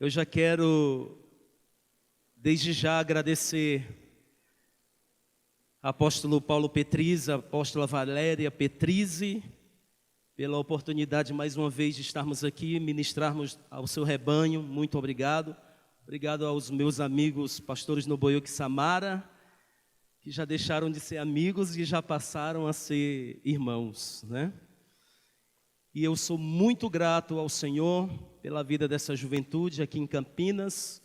Eu já quero, desde já, agradecer ao apóstolo Paulo Petrizzi, a apóstola Valéria Petrizzi, pela oportunidade mais uma vez de estarmos aqui, ministrarmos ao seu rebanho. Muito obrigado. Obrigado aos meus amigos pastores Noboyuki Samara, que já deixaram de ser amigos e já passaram a ser irmãos, né? E eu sou muito grato ao Senhor pela vida dessa juventude aqui em Campinas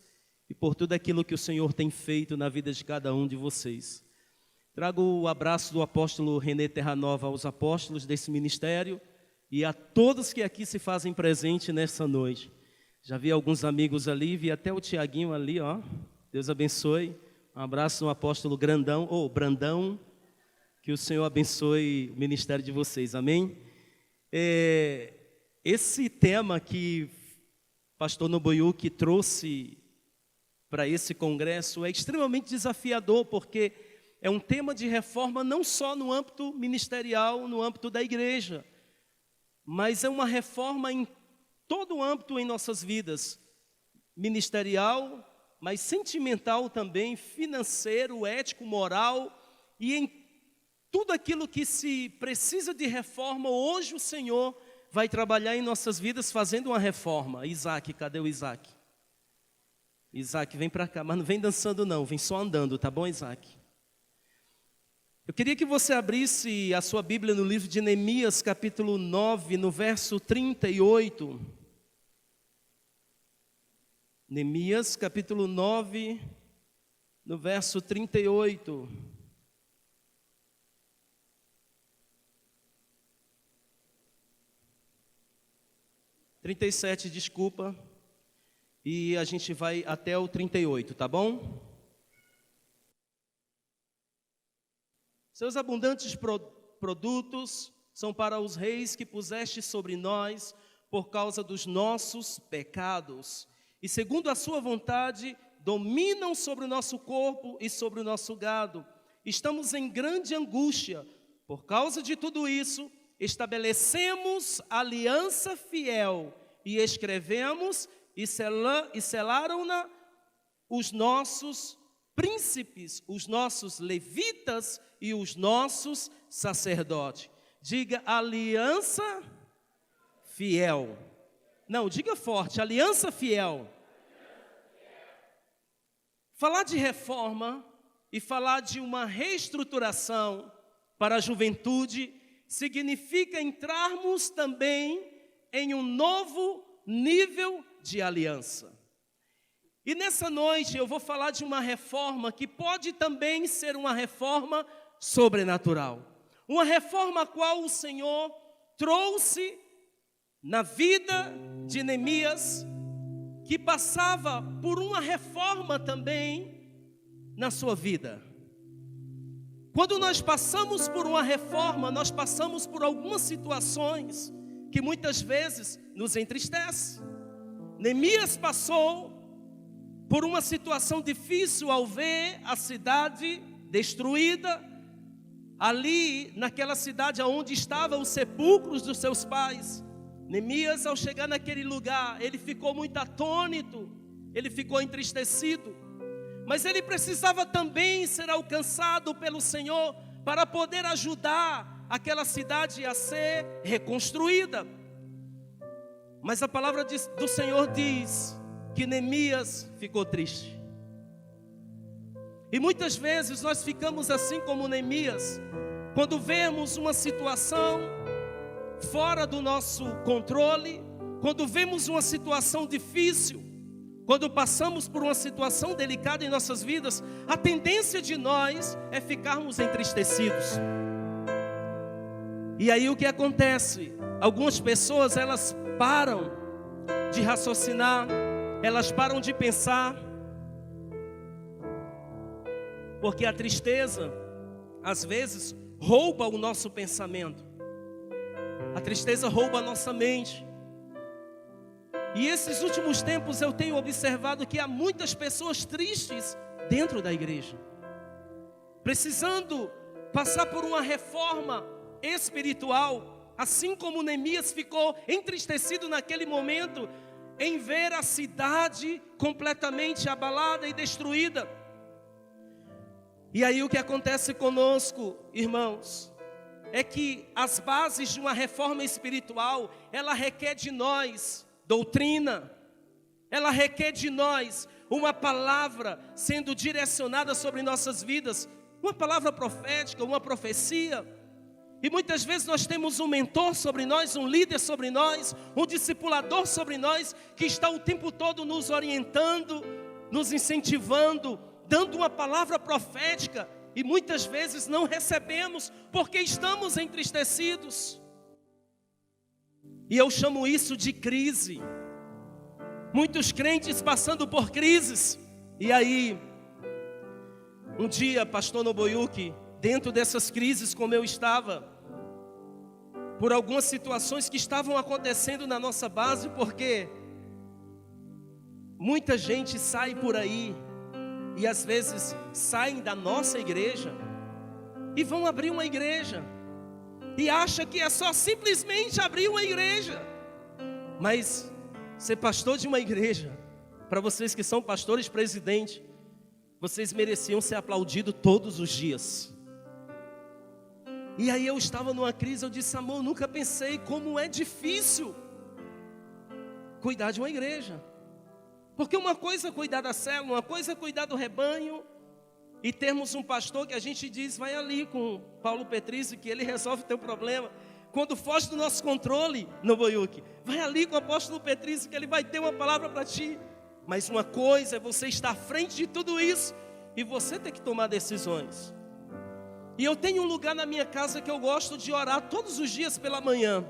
e por tudo aquilo que o Senhor tem feito na vida de cada um de vocês. Trago o abraço do apóstolo René Terranova aos apóstolos desse ministério e a todos que aqui se fazem presente nessa noite. Já vi alguns amigos ali, vi até o Tiaguinho ali, ó. Deus abençoe. Um abraço no apóstolo Brandão. Que o Senhor abençoe o ministério de vocês, amém? Esse tema que o pastor Noboyuki trouxe para esse congresso é extremamente desafiador, porque é um tema de reforma não só no âmbito ministerial, no âmbito da igreja, mas é uma reforma em todo o âmbito em nossas vidas, ministerial, mas sentimental também, financeiro, ético, moral, e em tudo aquilo que se precisa de reforma. Hoje o Senhor vai trabalhar em nossas vidas fazendo uma reforma. Isaac, cadê o Isaac? Isaac, vem para cá, mas não vem dançando não, vem só andando, tá bom, Isaac? Eu queria que você abrisse a sua Bíblia no livro de Neemias, capítulo 9, no verso 38. Neemias, capítulo 9, no verso 38. 37, desculpa. E a gente vai até o 38, tá bom? Seus abundantes produtos são para os reis que puseste sobre nós por causa dos nossos pecados. E segundo a sua vontade, dominam sobre o nosso corpo e sobre o nosso gado. Estamos em grande angústia. Por causa de tudo isso, estabelecemos aliança fiel e escrevemos e selaram-na os nossos príncipes, os nossos levitas e os nossos sacerdotes. Diga aliança fiel. Não, diga forte, aliança fiel. Falar de reforma e falar de uma reestruturação para a juventude significa entrarmos também em um novo nível de aliança. E nessa noite eu vou falar de uma reforma que pode também ser uma reforma sobrenatural. Uma reforma a qual o Senhor trouxe na vida de Neemias, que passava por uma reforma também na sua vida. Quando nós passamos por uma reforma, nós passamos por algumas situações que muitas vezes nos entristecem. Neemias passou por uma situação difícil ao ver a cidade destruída, ali naquela cidade onde estavam os sepulcros dos seus pais. Neemias, ao chegar naquele lugar, ele ficou muito atônito, ele ficou entristecido, mas ele precisava também ser alcançado pelo Senhor para poder ajudar aquela cidade a ser reconstruída. Mas a palavra do Senhor diz que Neemias ficou triste. E muitas vezes nós ficamos assim como Neemias, quando vemos uma situação fora do nosso controle, quando vemos uma situação difícil, quando passamos por uma situação delicada em nossas vidas, a tendência de nós é ficarmos entristecidos. E aí o que acontece? Algumas pessoas, elas param de raciocinar, elas param de pensar, porque a tristeza, às vezes, rouba o nosso pensamento. A tristeza rouba a nossa mente. E esses últimos tempos eu tenho observado que há muitas pessoas tristes dentro da igreja, precisando passar por uma reforma espiritual. Assim como Neemias ficou entristecido naquele momento, em ver a cidade completamente abalada e destruída. E aí o que acontece conosco, irmãos, é que as bases de uma reforma espiritual, ela requer de nós doutrina, ela requer de nós uma palavra sendo direcionada sobre nossas vidas, uma palavra profética, uma profecia. E muitas vezes nós temos um mentor sobre nós, um líder sobre nós, um discipulador sobre nós, que está o tempo todo nos orientando, nos incentivando, dando uma palavra profética, e muitas vezes não recebemos, porque estamos entristecidos. E eu chamo isso de crise. Muitos crentes passando por crises. E aí, um dia, pastor Nobuyuki, dentro dessas crises como eu estava, por algumas situações que estavam acontecendo na nossa base, porque muita gente sai por aí, e às vezes saem da nossa igreja, e vão abrir uma igreja, e acha que é só simplesmente abrir uma igreja. Mas ser pastor de uma igreja, para vocês que são pastores presidente, vocês mereciam ser aplaudidos todos os dias. E aí eu estava numa crise, eu disse: amor, nunca pensei como é difícil cuidar de uma igreja. Porque uma coisa é cuidar da célula, uma coisa é cuidar do rebanho, e termos um pastor que a gente diz: vai ali com Paulo Petrizzi, que ele resolve o teu problema. Quando foge do nosso controle, Nobuyuki, vai ali com o apóstolo Petrizzi, que ele vai ter uma palavra para ti. Mas uma coisa é você estar à frente de tudo isso, e você ter que tomar decisões. E eu tenho um lugar na minha casa que eu gosto de orar todos os dias pela manhã.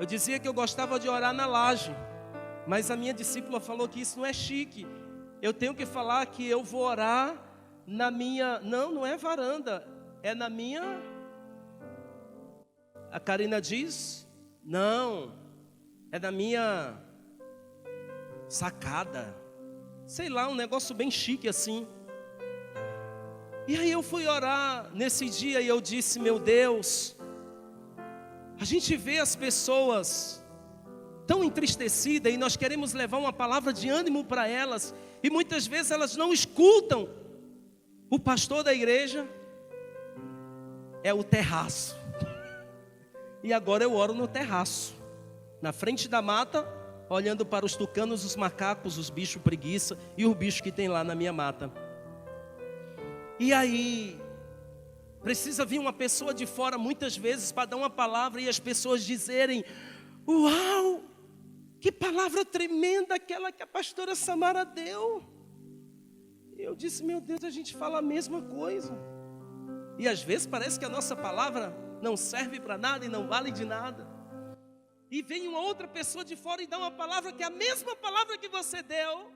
Eu dizia que eu gostava de orar na laje, mas a minha discípula falou que isso não é chique. Eu tenho que falar que eu vou orar na minha... Não é varanda, é na minha... A Karina diz, não, é na minha sacada. Sei lá, um negócio bem chique assim. E aí eu fui orar nesse dia e eu disse: meu Deus, a gente vê as pessoas tão entristecidas e nós queremos levar uma palavra de ânimo para elas, e muitas vezes elas não escutam. O pastor da igreja é o terraço. E agora eu oro no terraço, na frente da mata, olhando para os tucanos, os macacos, os bichos preguiça e os bichos que tem lá na minha mata. E aí, precisa vir uma pessoa de fora muitas vezes para dar uma palavra e as pessoas dizerem: uau, que palavra tremenda aquela que a pastora Samara deu. E eu disse: meu Deus, a gente fala a mesma coisa. E às vezes parece que a nossa palavra não serve para nada e não vale de nada. E vem uma outra pessoa de fora e dá uma palavra que é a mesma palavra que você deu.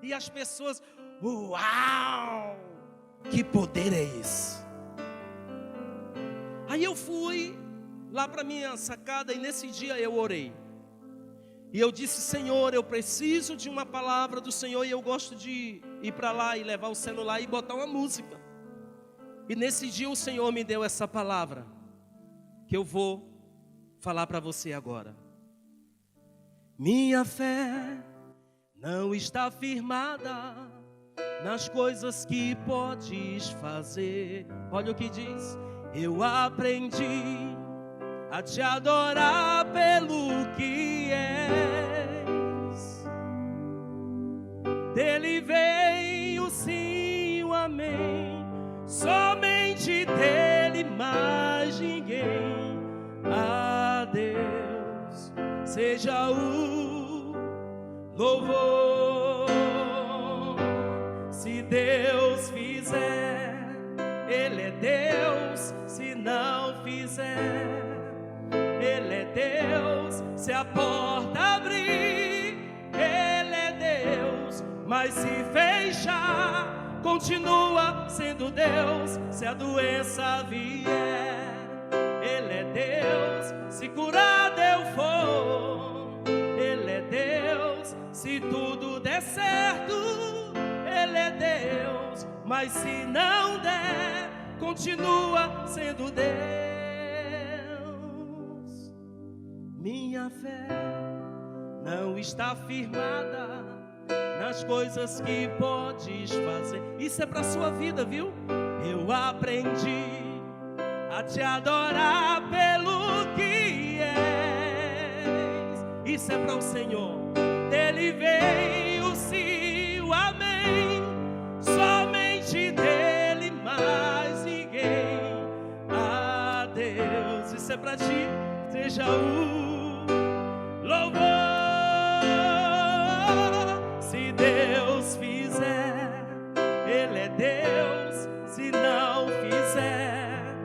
E as pessoas: uau, que poder é esse? Aí eu fui lá para minha sacada e nesse dia eu orei. E eu disse: Senhor, eu preciso de uma palavra do Senhor, e eu gosto de ir para lá e levar o celular e botar uma música. E nesse dia o Senhor me deu essa palavra, que eu vou falar para você agora. Minha fé não está firmada nas coisas que podes fazer. Olha o que diz: eu aprendi a te adorar pelo que és. Dele veio sim o amém, somente dele, mais ninguém. A Deus seja o louvor. Se Deus fizer, Ele é Deus. Se não fizer, Ele é Deus. Se a porta abrir, Ele é Deus. Mas se fechar, continua sendo Deus. Se a doença vier, Ele é Deus. Se curado eu for, Ele é Deus. Se tudo der certo, Ele é Deus. Mas se não der, continua sendo Deus. Minha fé não está firmada nas coisas que podes fazer. Isso é para a sua vida, viu? Eu aprendi a te adorar pelo que és. Isso é para o Senhor. Dele veio o sim, o amém. Somente dele, mais ninguém. A Deus. Isso é para ti. Seja o louvor. Se Deus fizer, Ele é Deus. Se não fizer,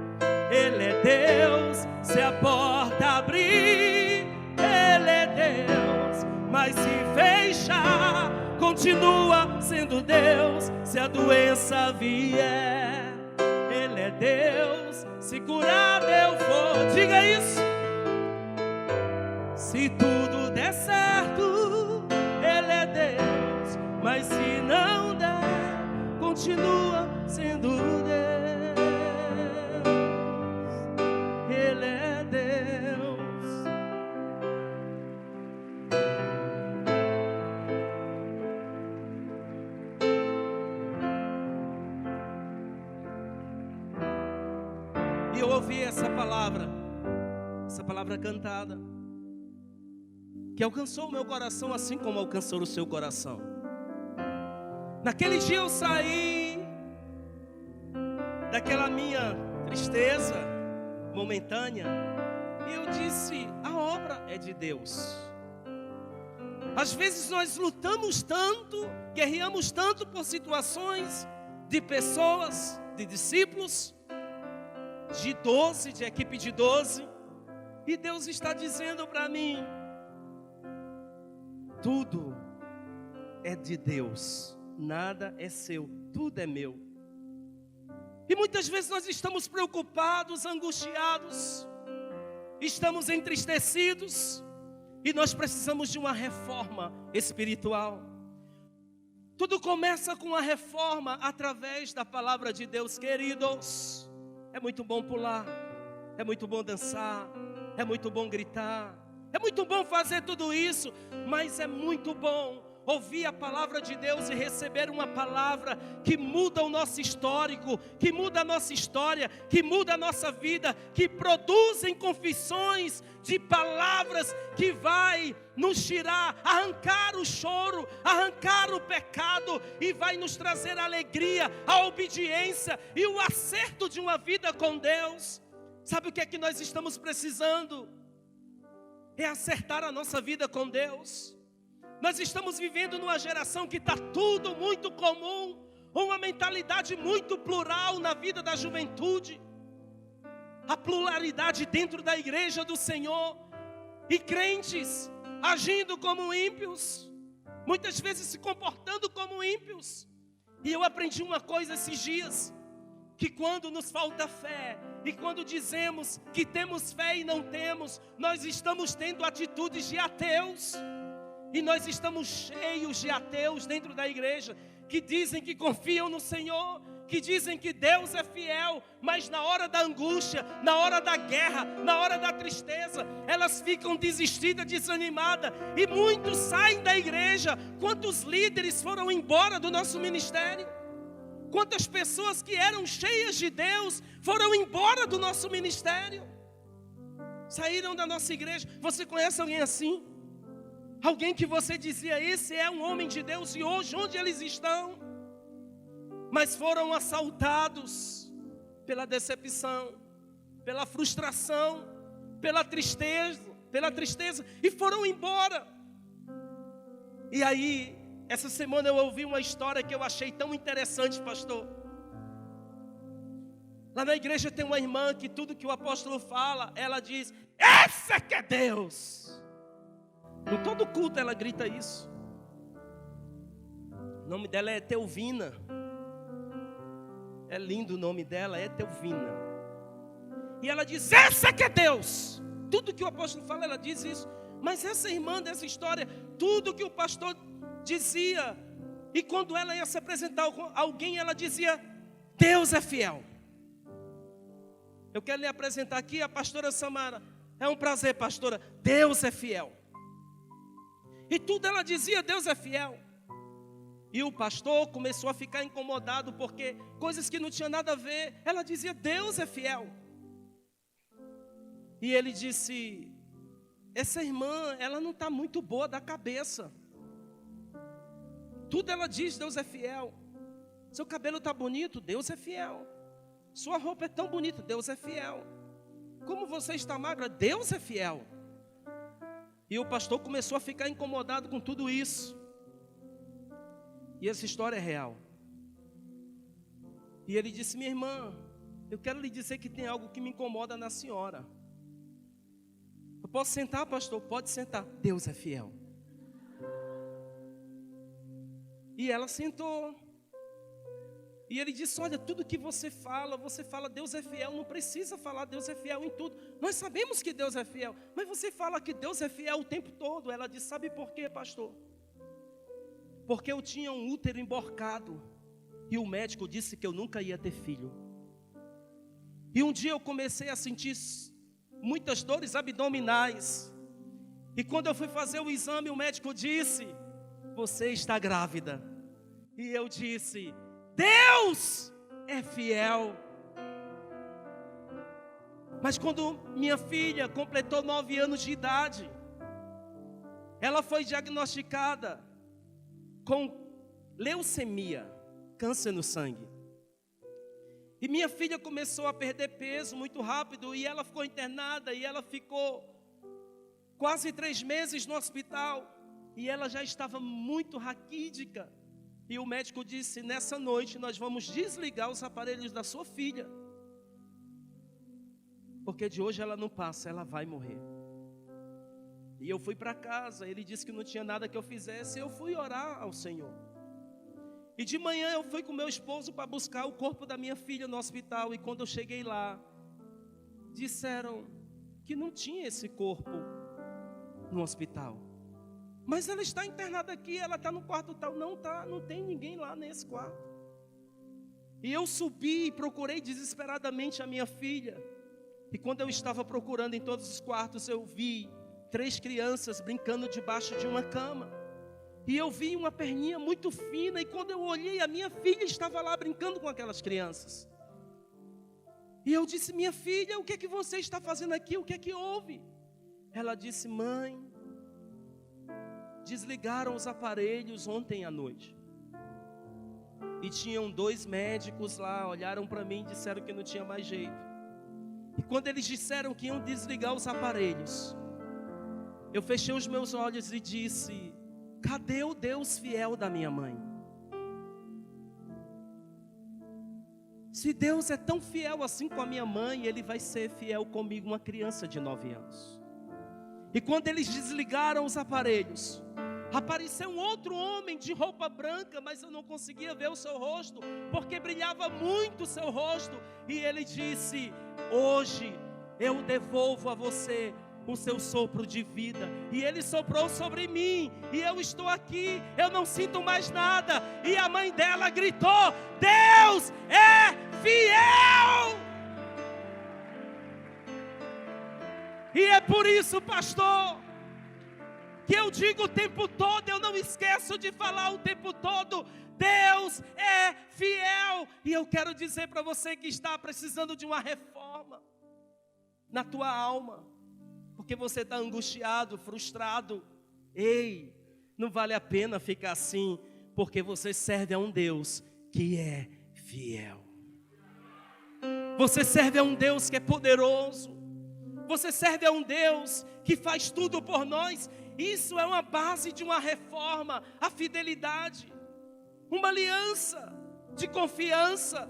Ele é Deus. Se a porta abrir, Ele é Deus. Mas se fechar, continua sendo Deus. Se a doença vier, Ele é Deus. Se curado eu for, diga isso. Se tudo der certo, Ele é Deus. Mas se não der, continua sendo Deus. Ele é Deus. E eu ouvi essa palavra cantada, que alcançou o meu coração assim como alcançou o seu coração. Naquele dia eu saí daquela minha tristeza momentânea e eu disse: a obra é de Deus. Às vezes nós lutamos tanto, guerreamos tanto por situações de pessoas, de discípulos, de 12, de equipe de 12, e Deus está dizendo para mim: tudo é de Deus, nada é seu, tudo é meu. E muitas vezes nós estamos preocupados, angustiados, estamos entristecidos, e nós precisamos de uma reforma espiritual. Tudo começa com a reforma através da palavra de Deus, queridos. É muito bom pular, é muito bom dançar, é muito bom gritar, é muito bom fazer tudo isso, mas é muito bom ouvir a palavra de Deus e receber uma palavra que muda o nosso histórico, que muda a nossa história, que muda a nossa vida, que produzem confissões de palavras que vai nos tirar, arrancar o choro, arrancar o pecado e vai nos trazer a alegria, a obediência e o acerto de uma vida com Deus. Sabe o que é que nós estamos precisando? É acertar a nossa vida com Deus. Nós estamos vivendo numa geração que está tudo muito comum, uma mentalidade muito plural na vida da juventude, a pluralidade dentro da igreja do Senhor, e crentes agindo como ímpios, muitas vezes se comportando como ímpios. E eu aprendi uma coisa esses dias, que quando nos falta fé, e quando dizemos que temos fé e não temos, nós estamos tendo atitudes de ateus. E nós estamos cheios de ateus dentro da igreja, que dizem que confiam no Senhor, que dizem que Deus é fiel, mas na hora da angústia, na hora da guerra, na hora da tristeza, elas ficam desistidas, desanimadas, e muitos saem da igreja. Quantos líderes foram embora do nosso ministério? Quantas pessoas que eram cheias de Deus foram embora do nosso ministério? Saíram da nossa igreja. Você conhece alguém assim? Alguém que você dizia: esse é um homem de Deus, e hoje onde eles estão? Mas foram assaltados pela decepção, pela frustração, pela tristeza, e foram embora. E aí, essa semana eu ouvi uma história que eu achei tão interessante, pastor. Lá na igreja tem uma irmã que tudo que o apóstolo fala, ela diz: esse é que é Deus. Em todo culto ela grita isso. O nome dela é Teuvina. É lindo o nome dela, é Teuvina. E ela diz: esse é que é Deus. Tudo que o apóstolo fala, ela diz isso. Mas essa irmã dessa história, tudo que o pastor dizia, e quando ela ia se apresentar a alguém, ela dizia: Deus é fiel. Eu quero lhe apresentar aqui a pastora Samara. É um prazer, pastora. Deus é fiel. E tudo ela dizia, Deus é fiel. E o pastor começou a ficar incomodado, porque coisas que não tinham nada a ver, ela dizia, Deus é fiel. E ele disse, essa irmã, ela não está muito boa da cabeça. Tudo ela diz, Deus é fiel. Seu cabelo está bonito, Deus é fiel. Sua roupa é tão bonita, Deus é fiel. Como você está magra, Deus é fiel. E o pastor começou a ficar incomodado com tudo isso. E essa história é real. E ele disse, minha irmã, eu quero lhe dizer que tem algo que me incomoda na senhora. Eu posso sentar, pastor? Pode sentar. Deus é fiel. E ela sentou. E ele disse, olha, tudo que você fala Deus é fiel, não precisa falar Deus é fiel em tudo. Nós sabemos que Deus é fiel, mas você fala que Deus é fiel o tempo todo. Ela disse, sabe por quê, pastor? Porque eu tinha um útero emborcado e o médico disse que eu nunca ia ter filho. E um dia eu comecei a sentir muitas dores abdominais. E quando eu fui fazer o exame, o médico disse, você está grávida. E eu disse, Deus é fiel. Mas quando minha filha completou 9 anos de idade, ela foi diagnosticada com leucemia, câncer no sangue. E minha filha começou a perder peso muito rápido, e ela ficou internada, e ela ficou quase 3 meses no hospital, e ela já estava muito raquídica. E o médico disse, nessa noite nós vamos desligar os aparelhos da sua filha, porque de hoje ela não passa, ela vai morrer. E eu fui para casa, ele disse que não tinha nada que eu fizesse, eu fui orar ao Senhor. E de manhã eu fui com meu esposo para buscar o corpo da minha filha no hospital, e quando eu cheguei lá, disseram que não tinha esse corpo no hospital. Mas ela está internada aqui, ela está no quarto tal. Não está, não tem ninguém lá nesse quarto. E eu subi e procurei desesperadamente a minha filha. E quando eu estava procurando em todos os quartos, eu vi 3 crianças brincando debaixo de uma cama. E eu vi uma perninha muito fina, e quando eu olhei, a minha filha estava lá brincando com aquelas crianças. E eu disse, minha filha, o que é que você está fazendo aqui? O que é que houve? Ela disse, mãe, desligaram os aparelhos ontem à noite. E tinham 2 médicos lá, olharam para mim e disseram que não tinha mais jeito. E quando eles disseram que iam desligar os aparelhos, eu fechei os meus olhos e disse, cadê o Deus fiel da minha mãe? Se Deus é tão fiel assim com a minha mãe, Ele vai ser fiel comigo, uma criança de 9 anos. E quando eles desligaram os aparelhos, apareceu um outro homem de roupa branca, mas eu não conseguia ver o seu rosto, porque brilhava muito o seu rosto. E ele disse, hoje eu devolvo a você o seu sopro de vida. E ele soprou sobre mim, e eu estou aqui, eu não sinto mais nada. E a mãe dela gritou, Deus é fiel! E é por isso, pastor, que eu digo o tempo todo, eu não esqueço de falar o tempo todo, Deus é fiel. E eu quero dizer para você que está precisando de uma reforma na tua alma, porque você está angustiado, frustrado. Ei, não vale a pena ficar assim, porque você serve a um Deus que é fiel. Você serve a um Deus que é poderoso. Você serve a um Deus que faz tudo por nós. Isso é uma base de uma reforma, a fidelidade, uma aliança de confiança.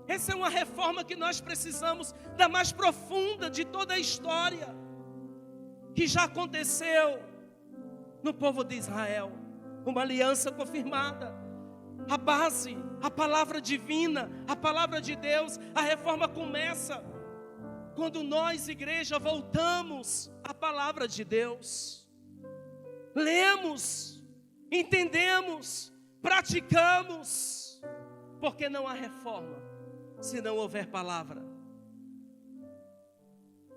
Essa é uma reforma que nós precisamos, da mais profunda de toda a história, que já aconteceu no povo de Israel. Uma aliança confirmada, a base, a palavra divina, a palavra de Deus. A reforma começa quando nós, igreja, voltamos à palavra de Deus. Lemos, entendemos, praticamos, porque não há reforma se não houver palavra.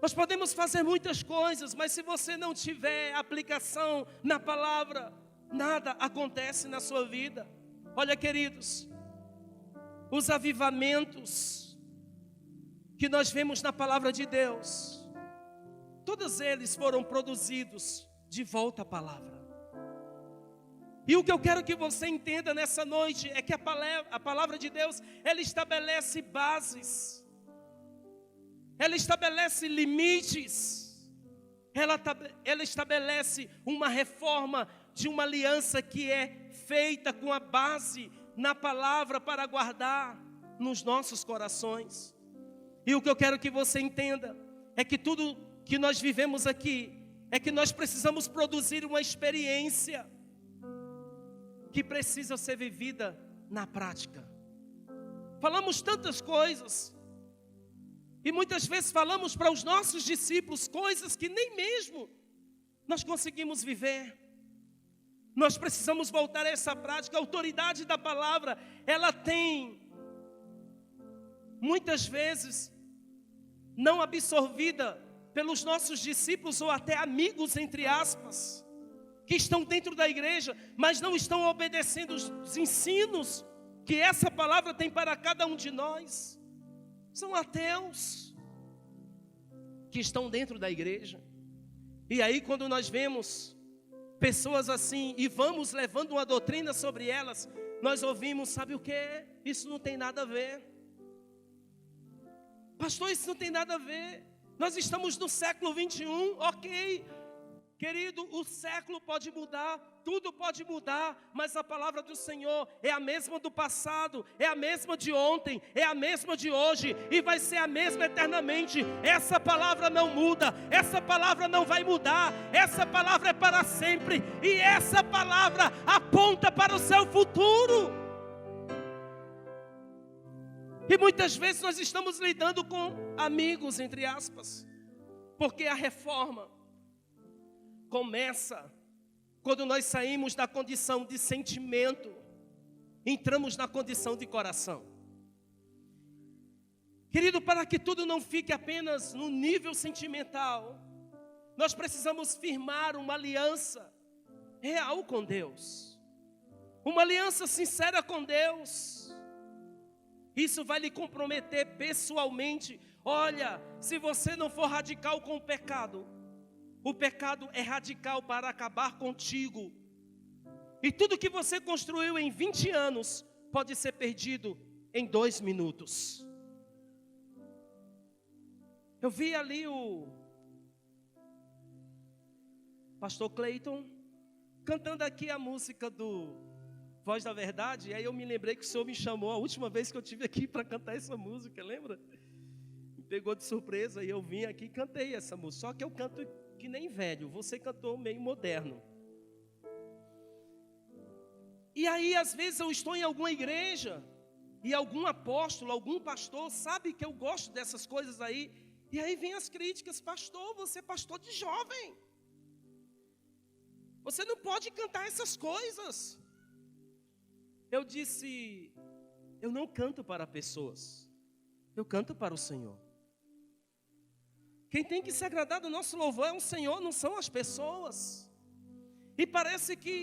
Nós podemos fazer muitas coisas, mas se você não tiver aplicação na palavra, nada acontece na sua vida. Olha, queridos, os avivamentos que nós vemos na palavra de Deus, todos eles foram produzidos de volta à palavra. E o que eu quero que você entenda nessa noite é que a palavra de Deus, ela estabelece bases. Ela estabelece limites, ela estabelece uma reforma de uma aliança que é feita com a base na palavra para guardar nos nossos corações. E o que eu quero que você entenda é que tudo que nós vivemos aqui, é que nós precisamos produzir uma experiência que precisa ser vivida na prática. Falamos tantas coisas, e muitas vezes falamos para os nossos discípulos coisas que nem mesmo nós conseguimos viver. Nós precisamos voltar a essa prática. A autoridade da palavra, ela tem, muitas vezes, não absorvida pelos nossos discípulos ou até amigos, entre aspas, que estão dentro da igreja, mas não estão obedecendo os ensinos que essa palavra tem para cada um de nós. São ateus que estão dentro da igreja. E aí quando nós vemos pessoas assim e vamos levando uma doutrina sobre elas, nós ouvimos, sabe o que? Isso não tem nada a ver. Pastor, isso não tem nada a ver. Nós estamos no século 21, ok. Querido, o século pode mudar, tudo pode mudar, mas a palavra do Senhor é a mesma do passado, é a mesma de ontem, é a mesma de hoje e vai ser a mesma eternamente. Essa palavra não muda, essa palavra não vai mudar, essa palavra é para sempre e essa palavra aponta para o seu futuro. E muitas vezes nós estamos lidando com amigos, entre aspas, porque a reforma começa quando nós saímos da condição de sentimento, entramos na condição de coração. Querido, para que tudo não fique apenas no nível sentimental, nós precisamos firmar uma aliança real com Deus, uma aliança sincera com Deus. Isso vai lhe comprometer pessoalmente. Olha, se você não for radical com o pecado é radical para acabar contigo. E tudo que você construiu em 20 anos pode ser perdido em 2 minutos. Eu vi ali o pastor Cleiton cantando aqui a música do Voz da Verdade. E aí eu me lembrei que o Senhor me chamou a última vez que eu estive aqui para cantar essa música, lembra? Me pegou de surpresa e eu vim aqui e cantei essa música. Só que eu canto que nem velho, você cantou meio moderno. E aí às vezes eu estou em alguma igreja e algum apóstolo, algum pastor sabe que eu gosto dessas coisas aí, e aí vem as críticas: pastor, você é pastor de jovem, você não pode cantar essas coisas. Eu disse, eu não canto para pessoas, eu canto para o Senhor. Quem tem que se agradar do nosso louvor é o Senhor, não são as pessoas. E parece que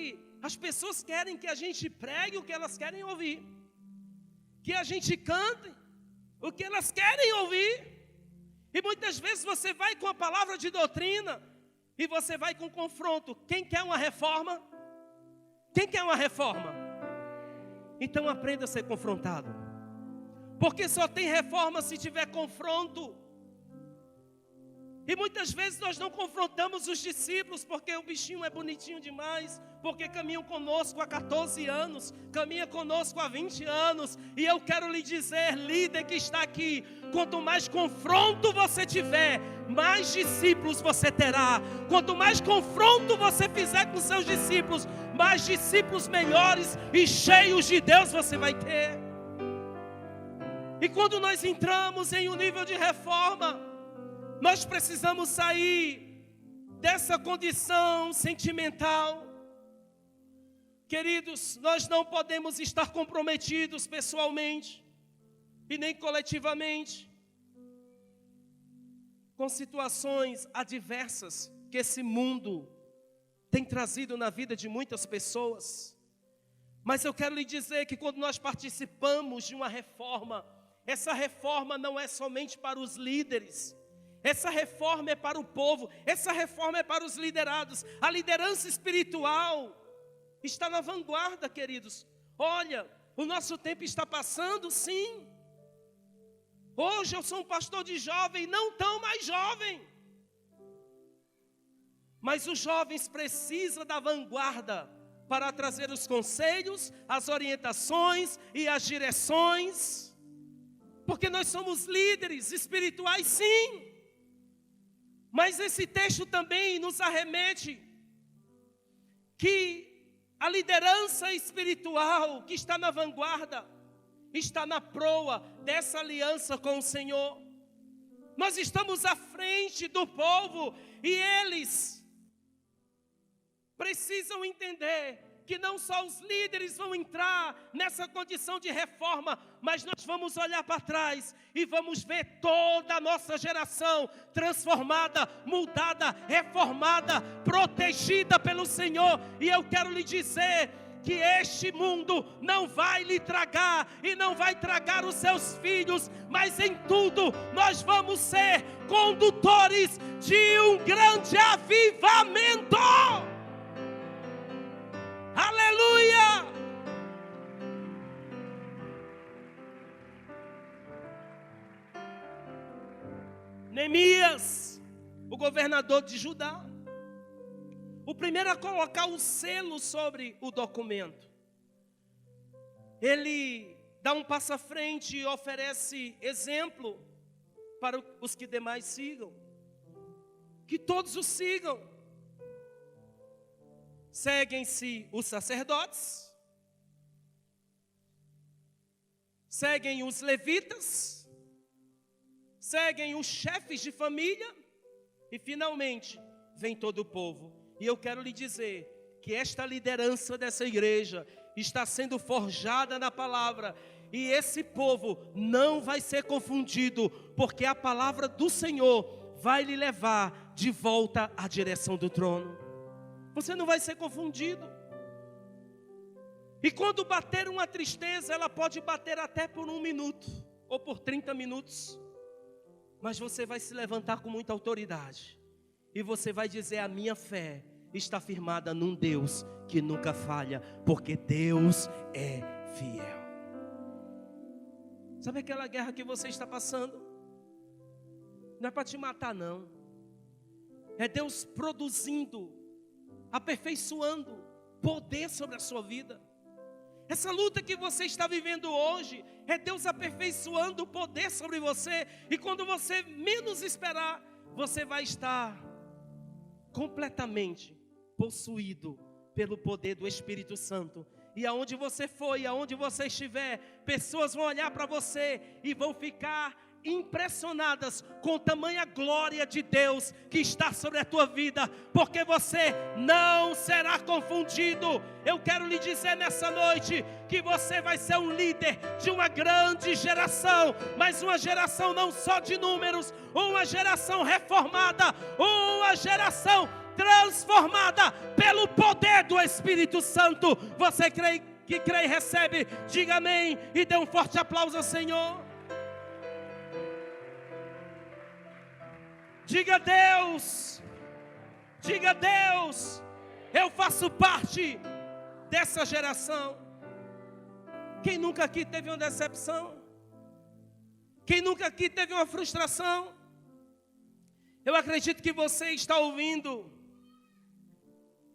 as pessoas querem que a gente pregue o que elas querem ouvir, que a gente cante o que elas querem ouvir. E muitas vezes você vai com a palavra de doutrina e você vai com confronto. Quem quer uma reforma? Quem quer uma reforma? Então aprenda a ser confrontado, porque só tem reforma se tiver confronto. E muitas vezes nós não confrontamos os discípulos porque o bichinho é bonitinho demais, porque caminham conosco há 14 anos, caminha conosco há 20 anos. E eu quero lhe dizer, líder que está aqui, quanto mais confronto você tiver, mais discípulos você terá. Quanto mais confronto você fizer com seus discípulos, mais discípulos melhores e cheios de Deus você vai ter. E quando nós entramos em um nível de reforma, nós precisamos sair dessa condição sentimental. Queridos, nós não podemos estar comprometidos pessoalmente e nem coletivamente. com situações adversas que esse mundo tem trazido na vida de muitas pessoas. Mas eu quero lhe dizer que quando nós participamos de uma reforma, essa reforma não é somente para os líderes, essa reforma é para o povo, essa reforma é para os liderados. A liderança espiritual está na vanguarda, queridos. Olha, o nosso tempo está passando, sim. Hoje eu sou um pastor de jovem, não tão mais jovem. Mas os jovens precisam da vanguarda para trazer os conselhos, as orientações e as direções. Porque nós somos líderes espirituais, sim. Mas esse texto também nos arremete que a liderança espiritual que está na vanguarda, está na proa dessa aliança com o Senhor. Nós estamos à frente do povo e eles precisam entender que não só os líderes vão entrar nessa condição de reforma, mas nós vamos olhar para trás e vamos ver toda a nossa geração transformada, mudada, reformada, protegida pelo Senhor. E eu quero lhe dizer que este mundo não vai lhe tragar e não vai tragar os seus filhos, mas em tudo nós vamos ser condutores de um grande avivamento. Aleluia! Neemias, o governador de Judá, o primeiro a colocar o selo sobre o documento. Ele dá um passo à frente e oferece exemplo para os que demais sigam. Que todos o sigam. Seguem-se os sacerdotes, seguem os levitas, seguem os chefes de família e finalmente vem todo o povo. E eu quero lhe dizer que esta liderança dessa igreja está sendo forjada na palavra. E esse povo não vai ser confundido, porque a palavra do Senhor vai lhe levar de volta à direção do trono. Você não vai ser confundido. E quando bater uma tristeza, ela pode bater até por 1 minuto ou por 30 minutos. Mas você vai se levantar com muita autoridade. E você vai dizer: a minha fé está firmada num Deus que nunca falha, porque Deus é fiel. Sabe aquela guerra que você está passando? Não é para te matar, não. É Deus produzindo, aperfeiçoando poder sobre a sua vida. Essa luta que você está vivendo hoje é Deus aperfeiçoando o poder sobre você. E quando você menos esperar, você vai estar completamente possuído pelo poder do Espírito Santo. E aonde você for, e aonde você estiver, pessoas vão olhar para você e vão ficar impressionadas com tamanha glória de Deus que está sobre a tua vida, porque você não será confundido. Eu quero lhe dizer nessa noite que você vai ser um líder de uma grande geração, mas uma geração não só de números, uma geração reformada, uma geração transformada pelo poder do Espírito Santo. Você crê que crê e recebe? Diga amém e dê um forte aplauso ao Senhor. Diga Deus, eu faço parte dessa geração. Quem nunca aqui teve uma decepção? Quem nunca aqui teve uma frustração? Eu acredito que você está ouvindo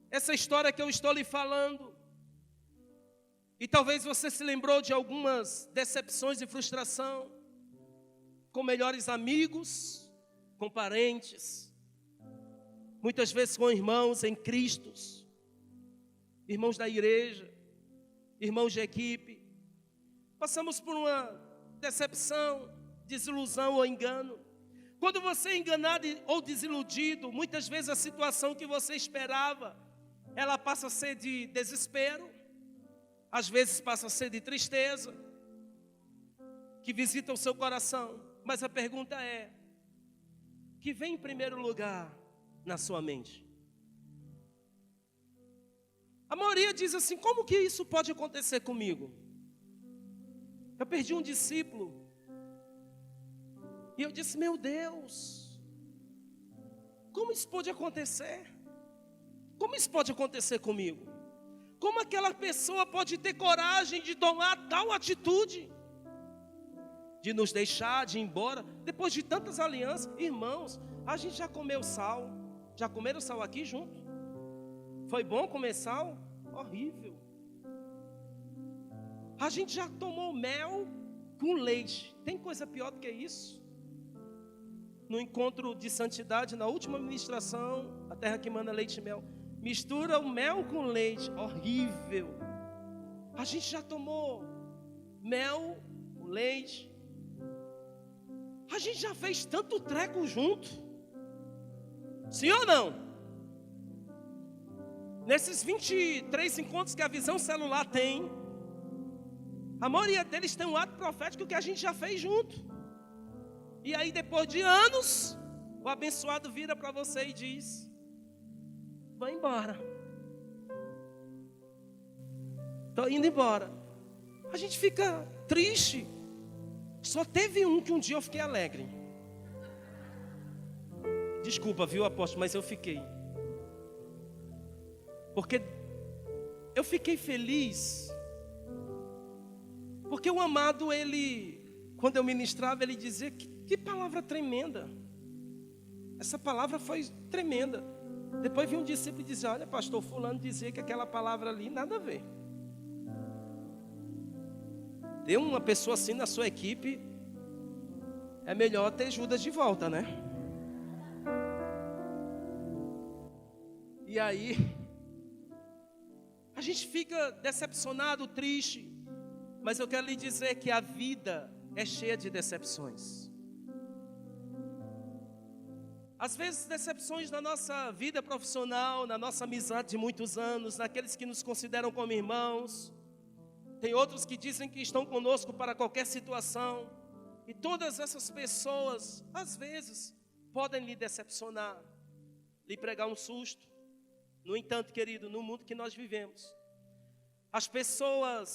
essa história que eu estou lhe falando. E talvez você se lembrou de algumas decepções e frustração com melhores amigos, com parentes, muitas vezes com irmãos em Cristo, irmãos da igreja, irmãos de equipe. Passamos por uma decepção, desilusão ou engano. Quando você é enganado ou desiludido, muitas vezes a situação que você esperava, ela passa a ser de desespero, às vezes passa a ser de tristeza, que visita o seu coração. Mas a pergunta é: que vem em primeiro lugar na sua mente? A maioria diz assim: como que isso pode acontecer comigo? Eu perdi um discípulo. E eu disse: meu Deus, como isso pode acontecer? Como isso pode acontecer comigo? Como aquela pessoa pode ter coragem de tomar tal atitude? De nos deixar, de ir embora, depois de tantas alianças. Irmãos, a gente já comeu sal. Já comeram sal aqui junto? Foi bom comer sal? Horrível. A gente já tomou mel com leite. Tem coisa pior do que isso? No encontro de santidade, na última ministração, a terra que manda leite e mel, mistura o mel com leite. Horrível. A gente já tomou mel com leite. A gente já fez tanto treco junto. Sim ou não? Nesses 23 encontros que a Visão Celular tem, a maioria deles tem um ato profético que a gente já fez junto. E aí depois de anos, o abençoado vira para você e diz: vai embora. Estou indo embora. A gente fica triste. Só teve um que um dia eu fiquei alegre. Desculpa, viu, apóstolo, mas eu fiquei. Porque eu fiquei feliz. Porque o amado, quando eu ministrava, ele dizia: que palavra tremenda. Essa palavra foi tremenda. Depois vinha um discípulo e dizia: olha, pastor, fulano dizia que aquela palavra ali, nada a ver. Ter uma pessoa assim na sua equipe, é melhor ter Judas de volta, né? E aí, a gente fica decepcionado, triste. Mas eu quero lhe dizer que a vida é cheia de decepções. Às vezes decepções na nossa vida profissional, na nossa amizade de muitos anos, naqueles que nos consideram como irmãos. Tem outros que dizem que estão conosco para qualquer situação. E todas essas pessoas, às vezes, podem lhe decepcionar, lhe pregar um susto. No entanto, querido, no mundo que nós vivemos, as pessoas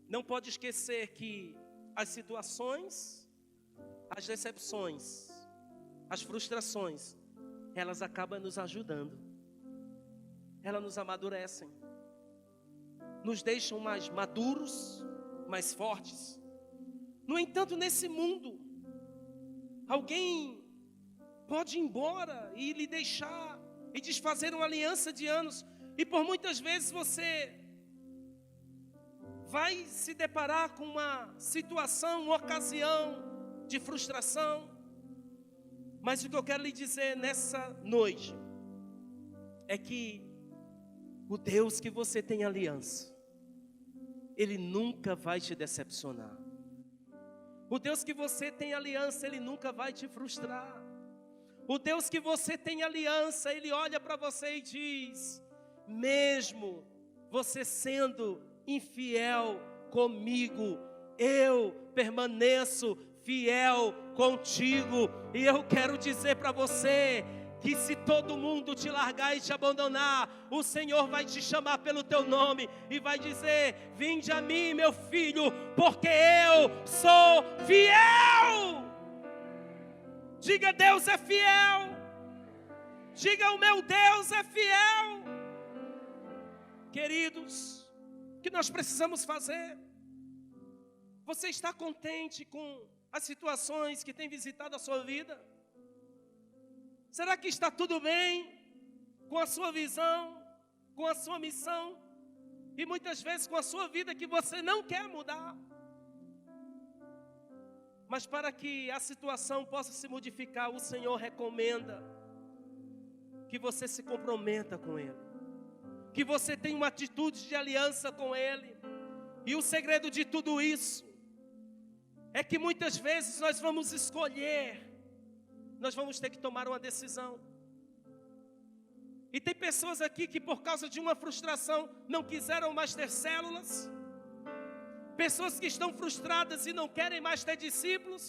não podem esquecer que as situações, as decepções, as frustrações, elas acabam nos ajudando. Elas nos amadurecem, nos deixam mais maduros, mais fortes. No entanto, nesse mundo, alguém pode ir embora e lhe deixar e desfazer uma aliança de anos. E por muitas vezes você vai se deparar com uma situação, uma ocasião de frustração. Mas o que eu quero lhe dizer nessa noite é que o Deus que você tem aliança, Ele nunca vai te decepcionar. O Deus que você tem aliança, Ele nunca vai te frustrar. O Deus que você tem aliança, Ele olha para você e diz: mesmo você sendo infiel comigo, eu permaneço fiel contigo. E eu quero dizer para você que se todo mundo te largar e te abandonar, o Senhor vai te chamar pelo teu nome e vai dizer: vinde a mim, meu filho, porque eu sou fiel. Diga: Deus é fiel. Diga: o meu Deus é fiel. Queridos, o que nós precisamos fazer? Você está contente com as situações que têm visitado a sua vida? Será que está tudo bem com a sua visão, com a sua missão e muitas vezes com a sua vida que você não quer mudar? Mas para que a situação possa se modificar, o Senhor recomenda que você se comprometa com Ele, que você tenha uma atitude de aliança com Ele. E o segredo de tudo isso é que muitas vezes nós vamos escolher, nós vamos ter que tomar uma decisão. E tem pessoas aqui que por causa de uma frustração não quiseram mais ter células. Pessoas que estão frustradas e não querem mais ter discípulos.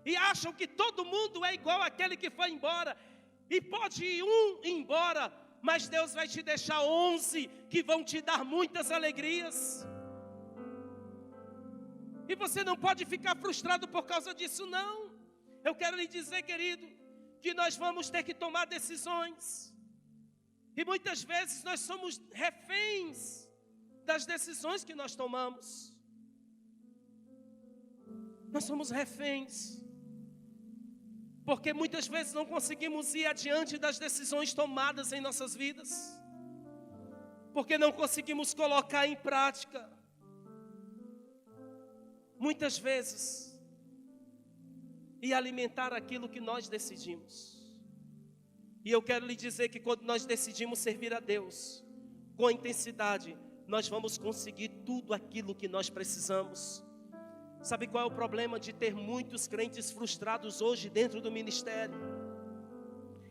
e acham que todo mundo é igual àquele que foi embora. E pode ir um embora, mas Deus vai te deixar 11 que vão te dar muitas alegrias. E você não pode ficar frustrado por causa disso, não. Eu quero lhe dizer, querido, que nós vamos ter que tomar decisões. E muitas vezes nós somos reféns das decisões que nós tomamos. Nós somos reféns. Porque muitas vezes não conseguimos ir adiante das decisões tomadas em nossas vidas. Porque não conseguimos colocar em prática. Muitas vezes. E alimentar aquilo que nós decidimos. E eu quero lhe dizer que quando nós decidimos servir a Deus com intensidade, nós vamos conseguir tudo aquilo que nós precisamos. Sabe qual é o problema de ter muitos crentes frustrados hoje dentro do ministério?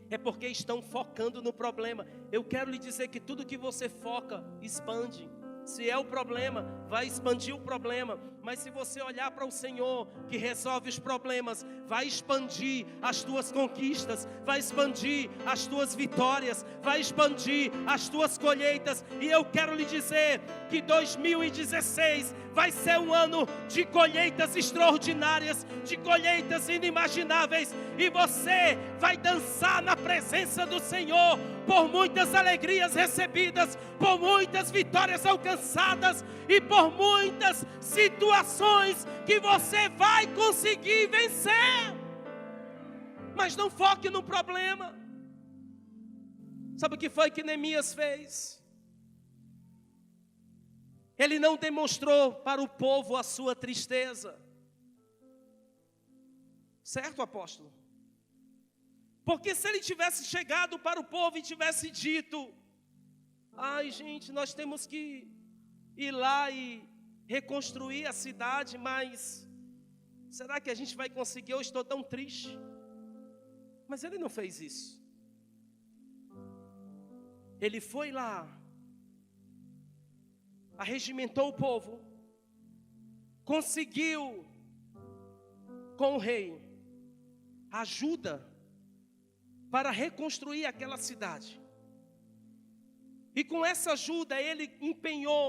É porque estão focando no problema. Eu quero lhe dizer que tudo que você foca, expande. Se é o problema, vai expandir o problema. Mas se você olhar para o Senhor, que resolve os problemas, vai expandir as tuas conquistas, vai expandir as tuas vitórias, vai expandir as tuas colheitas. E eu quero lhe dizer que 2016 vai ser um ano de colheitas extraordinárias, de colheitas inimagináveis. E você vai dançar na presença do Senhor, por muitas alegrias recebidas, por muitas vitórias alcançadas e por muitas situações que você vai conseguir vencer. Mas não foque no problema. Sabe o que foi que Neemias fez? Ele não demonstrou para o povo a sua tristeza. Certo, apóstolo? Porque se ele tivesse chegado para o povo e tivesse dito: ai, gente, nós temos que ir lá e reconstruir a cidade, mas será que a gente vai conseguir? Eu estou tão triste. Mas ele não fez isso. Ele foi lá, arregimentou o povo, conseguiu com o rei ajuda para reconstruir aquela cidade. E com essa ajuda ele empenhou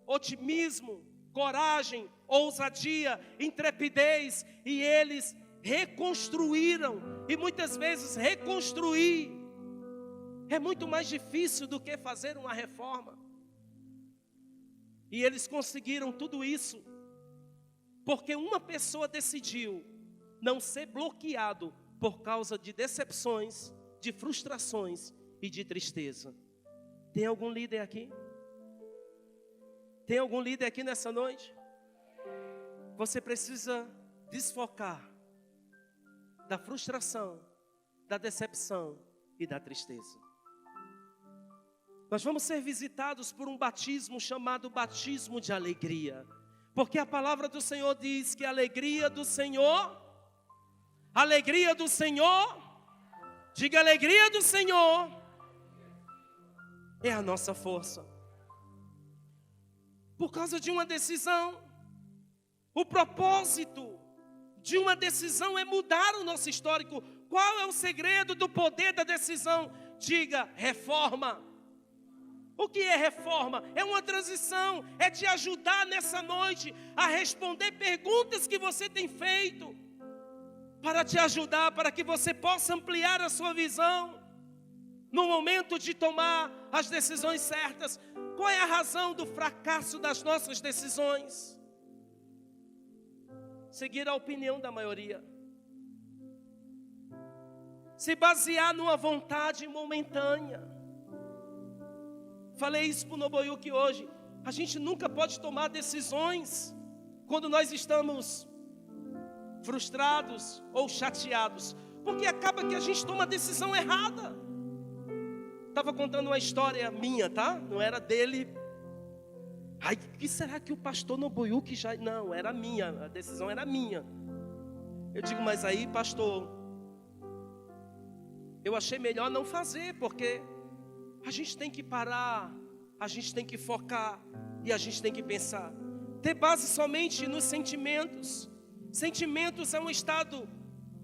otimismo, coragem, ousadia, intrepidez, e eles reconstruíram. E muitas vezes reconstruir é muito mais difícil do que fazer uma reforma. E eles conseguiram tudo isso porque uma pessoa decidiu não ser bloqueado por causa de decepções, de frustrações e de tristeza. Tem algum líder aqui? Tem algum líder aqui nessa noite? Você precisa desfocar da frustração, da decepção e da tristeza. Nós vamos ser visitados por um batismo chamado batismo de alegria. Porque a palavra do Senhor diz que a alegria do Senhor, diga alegria do Senhor, é a nossa força. Por causa de uma decisão, o propósito de uma decisão é mudar o nosso histórico. Qual é o segredo do poder da decisão? Diga, reforma. O que é reforma? É uma transição, é te ajudar nessa noite a responder perguntas que você tem feito, para te ajudar, para que você possa ampliar a sua visão, no momento de tomar as decisões certas. Qual é a razão do fracasso das nossas decisões? Seguir a opinião da maioria. Se basear numa vontade momentânea. Falei isso para o Noboyuki hoje. A gente nunca pode tomar decisões quando nós estamos frustrados ou chateados, porque acaba que a gente toma a decisão errada. Estava contando uma história minha, tá? Não era dele. Ai, o que será que o pastor Noboyuki já... Não, era minha, a decisão era minha. Eu digo, mas aí, pastor, eu achei melhor não fazer, porque a gente tem que parar, a gente tem que focar e a gente tem que pensar. Ter base somente nos sentimentos. Sentimentos é um estado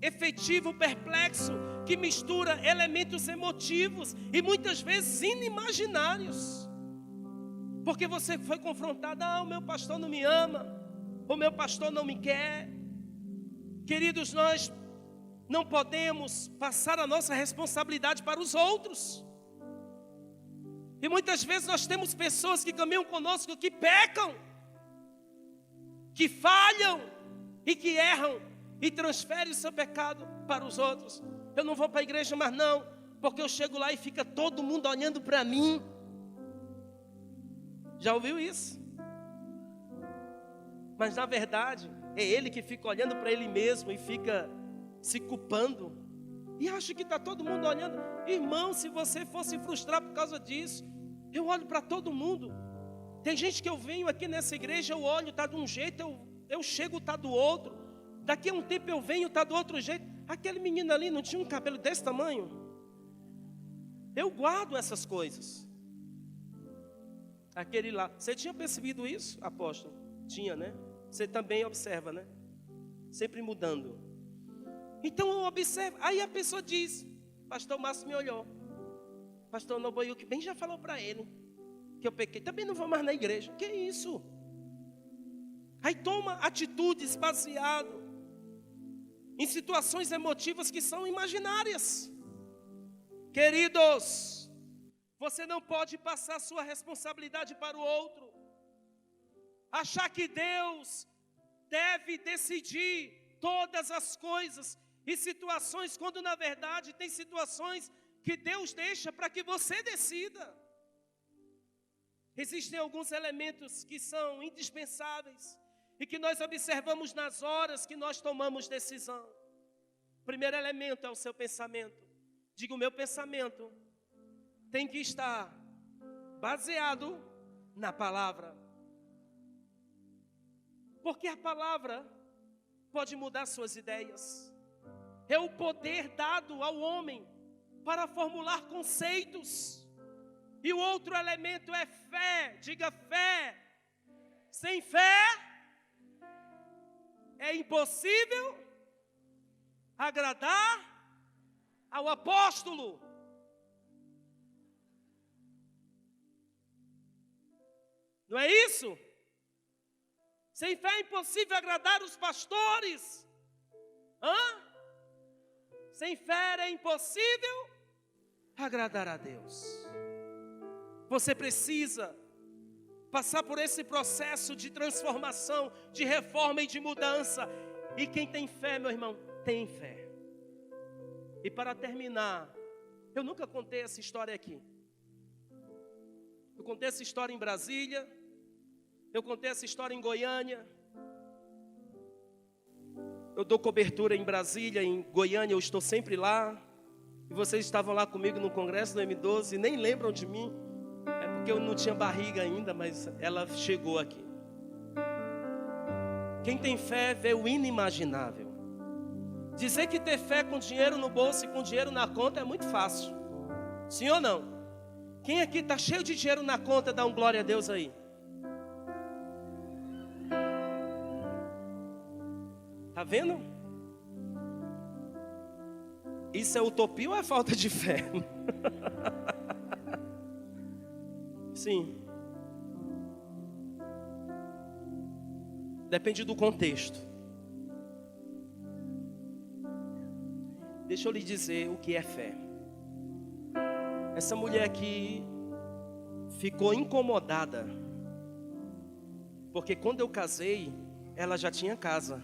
efetivo, perplexo, que mistura elementos emotivos e muitas vezes inimaginários. Porque você foi confrontado, o meu pastor não me ama, o meu pastor não me quer. Queridos, nós não podemos passar a nossa responsabilidade para os outros. E muitas vezes nós temos pessoas que caminham conosco, que pecam, que falham e que erram e transferem o seu pecado para os outros. Eu não vou para a igreja mais não, porque eu chego lá e fica todo mundo olhando para mim. Já ouviu isso? Mas na verdade é ele que fica olhando para ele mesmo e fica se culpando e acha que está todo mundo olhando. Irmão, se você fosse frustrar por causa disso, eu olho para todo mundo. Tem gente que eu venho aqui nessa igreja, eu olho, está de um jeito, eu chego, está do outro. Daqui a um tempo eu venho, está do outro jeito. Aquele menino ali não tinha um cabelo desse tamanho? Eu guardo essas coisas. Aquele lá, você tinha percebido isso, apóstolo? Tinha, né? Você também observa, né? Sempre mudando. Então eu observo, aí a pessoa diz, pastor Márcio me olhou, pastor Noboyuki bem já falou para ele que eu pequei, também não vou mais na igreja. Que isso? Aí toma atitudes baseadas em situações emotivas que são imaginárias. Queridos, você não pode passar a sua responsabilidade para o outro, achar que Deus deve decidir todas as coisas e situações, quando na verdade tem situações que Deus deixa para que você decida. Existem alguns elementos que são indispensáveis e que nós observamos nas horas que nós tomamos decisão. O primeiro elemento é o seu pensamento. Diga, o meu pensamento tem que estar baseado na palavra. Porque a palavra pode mudar suas ideias. É o poder dado ao homem para formular conceitos. E o outro elemento é fé. Diga fé. Sem fé é impossível agradar ao apóstolo. Não é isso? Sem fé é impossível agradar os pastores. Sem fé é impossível agradar a Deus. Você precisa passar por esse processo de transformação, de reforma e de mudança. E quem tem fé, meu irmão, tem fé. E para terminar, eu nunca contei essa história aqui. Eu contei essa história em Brasília. Eu contei essa história em Goiânia. Eu dou cobertura em Brasília, em Goiânia eu estou sempre lá. E vocês estavam lá comigo no congresso do M12 e nem lembram de mim. É porque eu não tinha barriga ainda, mas ela chegou aqui. Quem tem fé vê o inimaginável. Dizer que ter fé com dinheiro no bolso e com dinheiro na conta é muito fácil. Sim ou não? Quem aqui está cheio de dinheiro na conta, dá um glória a Deus aí. Está vendo? Isso é utopia ou é falta de fé? Sim. Depende do contexto. Deixa eu lhe dizer o que é fé. Essa mulher aqui ficou incomodada, porque quando eu casei, ela já tinha casa.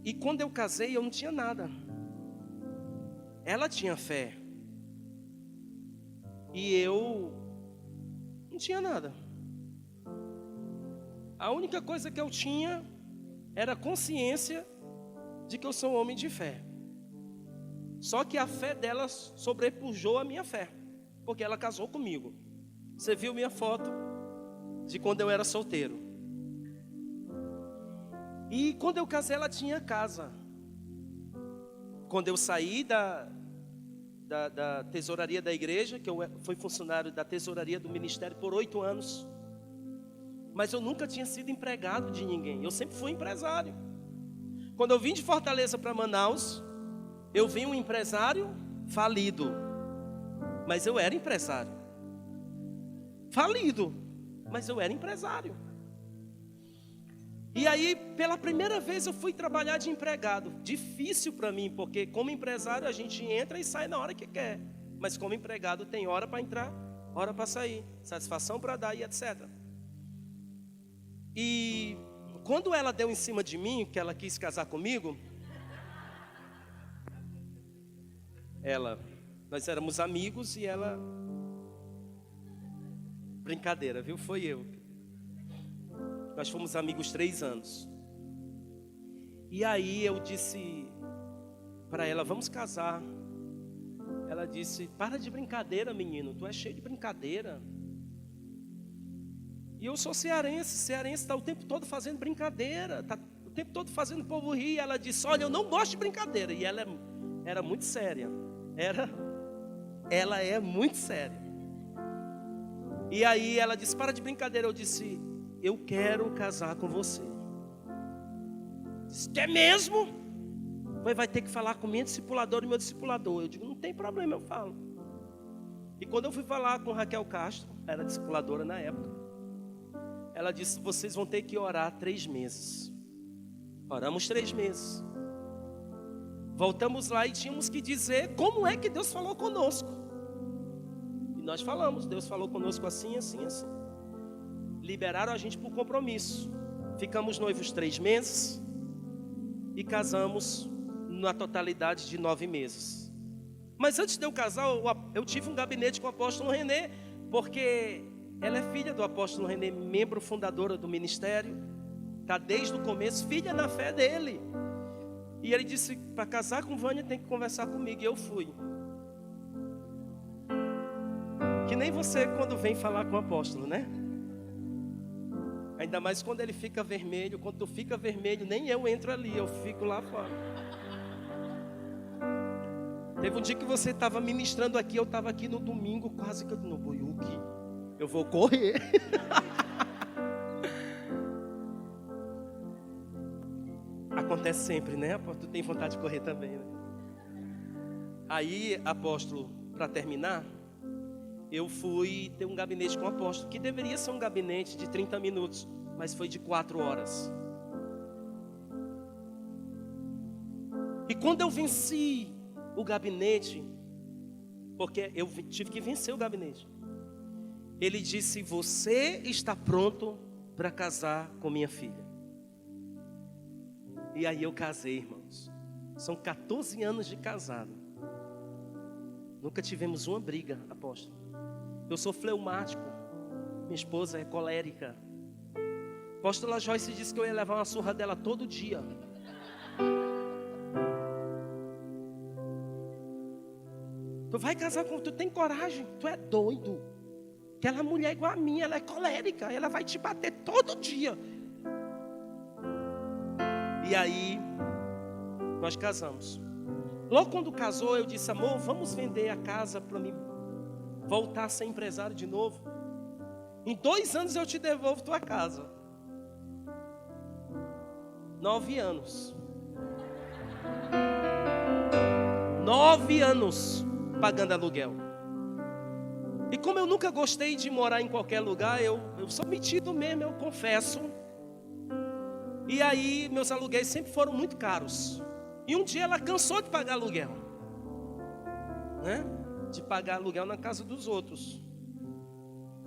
E quando eu casei, eu não tinha nada. Ela tinha fé. E eu não tinha nada. A única coisa que eu tinha era consciência de que eu sou um homem de fé. Só que a fé dela sobrepujou a minha fé, porque ela casou comigo. Você viu minha foto de quando eu era solteiro. E quando eu casei, ela tinha casa. Quando eu saí da tesouraria da igreja, que eu fui funcionário da tesouraria do ministério por 8 anos. Mas eu nunca tinha sido empregado de ninguém. Eu sempre fui empresário. Quando eu vim de Fortaleza para Manaus, eu vi um empresário falido. Mas eu era empresário. Falido, mas eu era empresário. E aí, pela primeira vez, eu fui trabalhar de empregado. Difícil para mim, porque como empresário a gente entra e sai na hora que quer. Mas como empregado tem hora para entrar, hora para sair, satisfação para dar e etc. E quando ela deu em cima de mim, que ela quis casar comigo, nós éramos amigos e ela... Brincadeira, viu? Foi eu. Nós fomos amigos 3 anos. E aí eu disse para ela, vamos casar. Ela disse, para de brincadeira, menino, tu é cheio de brincadeira. E eu sou cearense está o tempo todo fazendo brincadeira, está o tempo todo fazendo o povo rir. Ela disse, olha, eu não gosto de brincadeira. E ela era muito séria. Ela é muito séria. E aí ela disse, para de brincadeira. Eu disse, eu quero casar com você. Disse, quer mesmo? Vai ter que falar com minha discipuladora e meu discipulador. Eu digo, não tem problema, eu falo. E quando eu fui falar com Raquel Castro, era discipuladora na época, ela disse, vocês vão ter que orar 3 meses. Oramos 3 meses. Voltamos lá e tínhamos que dizer como é que Deus falou conosco. E nós falamos, Deus falou conosco assim, assim, assim. Liberaram a gente para o compromisso. Ficamos noivos 3 meses e casamos na totalidade de 9 meses. Mas antes de eu casar, eu tive um gabinete com o apóstolo René, porque ela é filha do apóstolo René, membro fundadora do ministério, está desde o começo, filha na fé dele. E ele disse, para casar com Vânia tem que conversar comigo, e eu fui. Que nem você quando vem falar com o apóstolo, né? Ainda mais quando ele fica vermelho. Quando tu fica vermelho, nem eu entro ali, eu fico lá fora. Teve um dia que você estava ministrando aqui, eu estava aqui no domingo, quase que no Boiuque. Eu vou correr. Acontece sempre, né? Tu tem vontade de correr também, né? Aí, apóstolo, para terminar, eu fui ter um gabinete com o apóstolo, que deveria ser um gabinete de 30 minutos, mas foi de 4 horas. E quando eu venci o gabinete, porque eu tive que vencer o gabinete, ele disse, você está pronto para casar com minha filha. E aí eu casei, irmãos. São 14 anos de casado. Nunca tivemos uma briga, apóstolo. Eu sou fleumático. Minha esposa é colérica. A apóstola Joyce disse que eu ia levar uma surra dela todo dia. Tu vai casar com... Tu tem coragem? Tu é doido. Aquela mulher é igual a mim, ela é colérica. Ela vai te bater todo dia. E aí, nós casamos. Logo quando casou, eu disse, amor, vamos vender a casa para mim voltar a ser empresário de novo. Em 2 anos eu te devolvo tua casa. 9 anos. 9 anos pagando aluguel. E como eu nunca gostei de morar em qualquer lugar, eu sou metido mesmo, eu confesso. E aí, meus aluguéis sempre foram muito caros. E um dia ela cansou de pagar aluguel, né? De pagar aluguel na casa dos outros.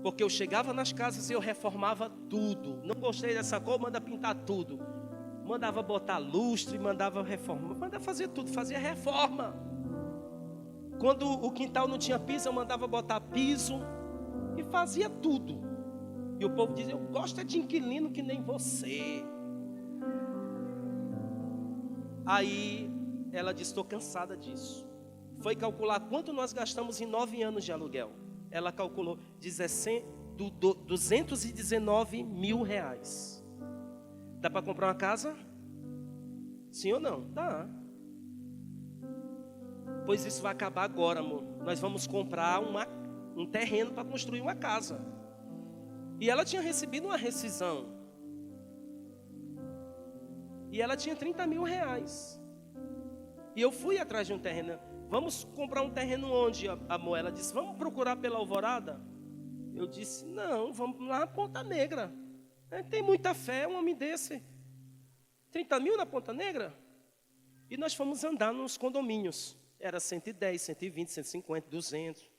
Porque eu chegava nas casas e eu reformava tudo. Não gostei dessa cor, manda pintar tudo. Mandava botar lustre, mandava reformar, mandava fazer tudo, fazia reforma. Quando o quintal não tinha piso, eu mandava botar piso. E fazia tudo. E o povo dizia, eu gosto de inquilino que nem você. Aí ela disse, estou cansada disso. Foi calcular quanto nós gastamos em 9 anos de aluguel. Ela calculou 219 mil reais. Dá para comprar uma casa? Sim ou não? Dá. Pois isso vai acabar agora, amor. Nós vamos comprar um terreno para construir uma casa. E ela tinha recebido uma rescisão. E ela tinha 30 mil reais. E eu fui atrás de um terreno. Vamos comprar um terreno onde, amor? Ela disse, vamos procurar pela Alvorada? Eu disse, não, vamos lá na Ponta Negra. Tem muita fé, um homem desse. 30 mil na Ponta Negra? E nós fomos andar nos condomínios. Era 110, 120, 150, 200.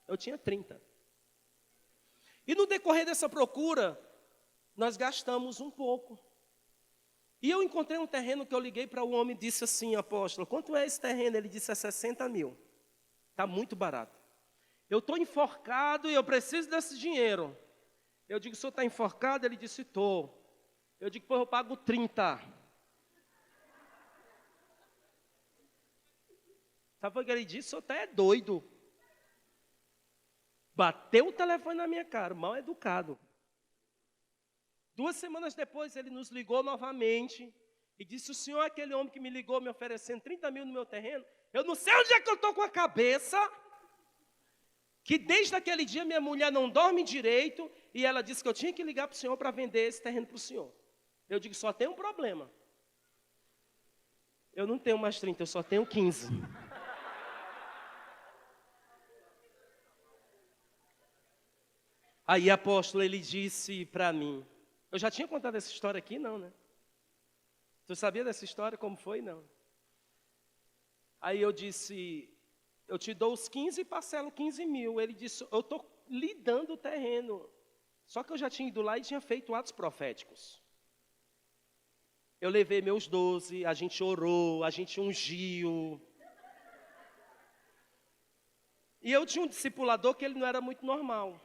Eu tinha 30. E no decorrer dessa procura, nós gastamos um pouco. E eu encontrei um terreno que eu liguei para o homem e disse assim, apóstolo, quanto é esse terreno? Ele disse, é 60 mil. Está muito barato. Eu estou enforcado e eu preciso desse dinheiro. Eu digo, o senhor está enforcado? Ele disse, estou. Eu digo, pois eu pago 30. Sabe o que ele disse? O senhor está doido. Bateu o telefone na minha cara, mal educado. 2 semanas depois, ele nos ligou novamente e disse, o senhor é aquele homem que me ligou me oferecendo 30 mil no meu terreno? Eu não sei onde é que eu estou com a cabeça, que desde aquele dia minha mulher não dorme direito e ela disse que eu tinha que ligar para o senhor para vender esse terreno para o senhor. Eu digo, só tem um problema. Eu não tenho mais 30, eu só tenho 15. Aí, apóstolo, ele disse para mim, eu já tinha contado essa história aqui, não, né? Tu sabia dessa história, como foi? Não. Aí eu disse, eu te dou os 15 e parcelo 15 mil. Ele disse, eu estou lhe dando o terreno. Só que eu já tinha ido lá e tinha feito atos proféticos. Eu levei meus 12, a gente orou, a gente ungiu. E eu tinha um discipulador que ele não era muito normal,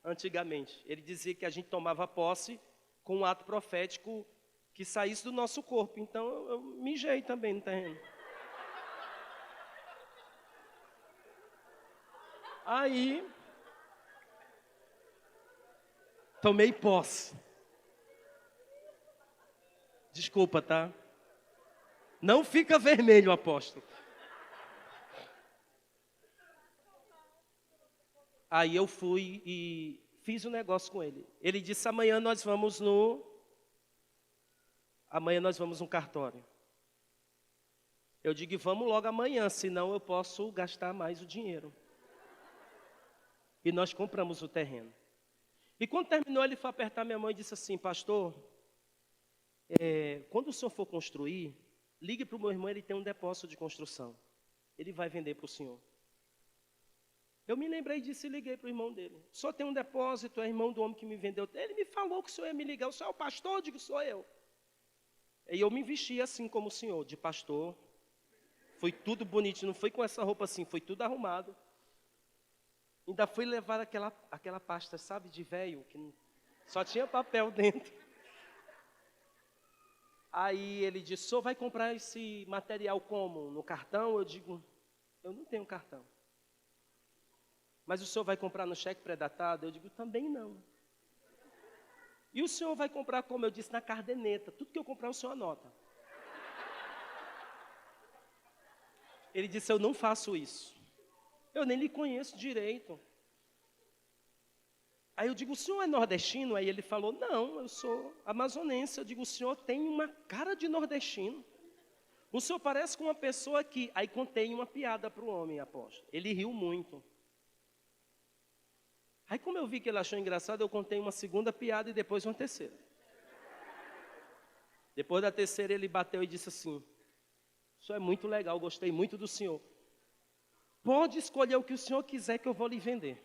antigamente. Ele dizia que a gente tomava posse com um ato profético que saísse do nosso corpo. Então, eu mijei também no terreno. Aí, tomei posse. Desculpa, tá? Não fica vermelho, apóstolo. Aí eu fui e fiz um negócio com ele. Ele disse, amanhã nós vamos no cartório. Eu digo, vamos logo amanhã, senão eu posso gastar mais o dinheiro. E nós compramos o terreno. E quando terminou, ele foi apertar minha mão e disse assim, pastor, quando o senhor for construir, ligue para o meu irmão, ele tem um depósito de construção. Ele vai vender para o senhor. Eu me lembrei disso e liguei para o irmão dele. O senhor tem um depósito, é irmão do homem que me vendeu. Ele me falou que o senhor ia me ligar. O senhor é o pastor? Eu digo, sou eu. E eu me vesti assim como o senhor, de pastor. Foi tudo bonitinho, não foi com essa roupa assim, foi tudo arrumado. Ainda fui levar aquela pasta, sabe, de velho, que só tinha papel dentro. Aí ele disse, o senhor vai comprar esse material como? No cartão? Eu digo, eu não tenho cartão. Mas o senhor vai comprar no cheque pré-datado? Eu digo, também não. E o senhor vai comprar, como eu disse, na caderneta. Tudo que eu comprar, o senhor anota. Ele disse, eu não faço isso. Eu nem lhe conheço direito. Aí eu digo, o senhor é nordestino? Aí ele falou, não, eu sou amazonense. Eu digo, o senhor tem uma cara de nordestino. O senhor parece com uma pessoa que... Aí contei uma piada para o homem, apóstolo. Ele riu muito. Aí como eu vi que ele achou engraçado, eu contei uma segunda piada e depois uma terceira. Depois da terceira ele bateu e disse assim, isso é muito legal, gostei muito do senhor. Pode escolher o que o senhor quiser que eu vou lhe vender.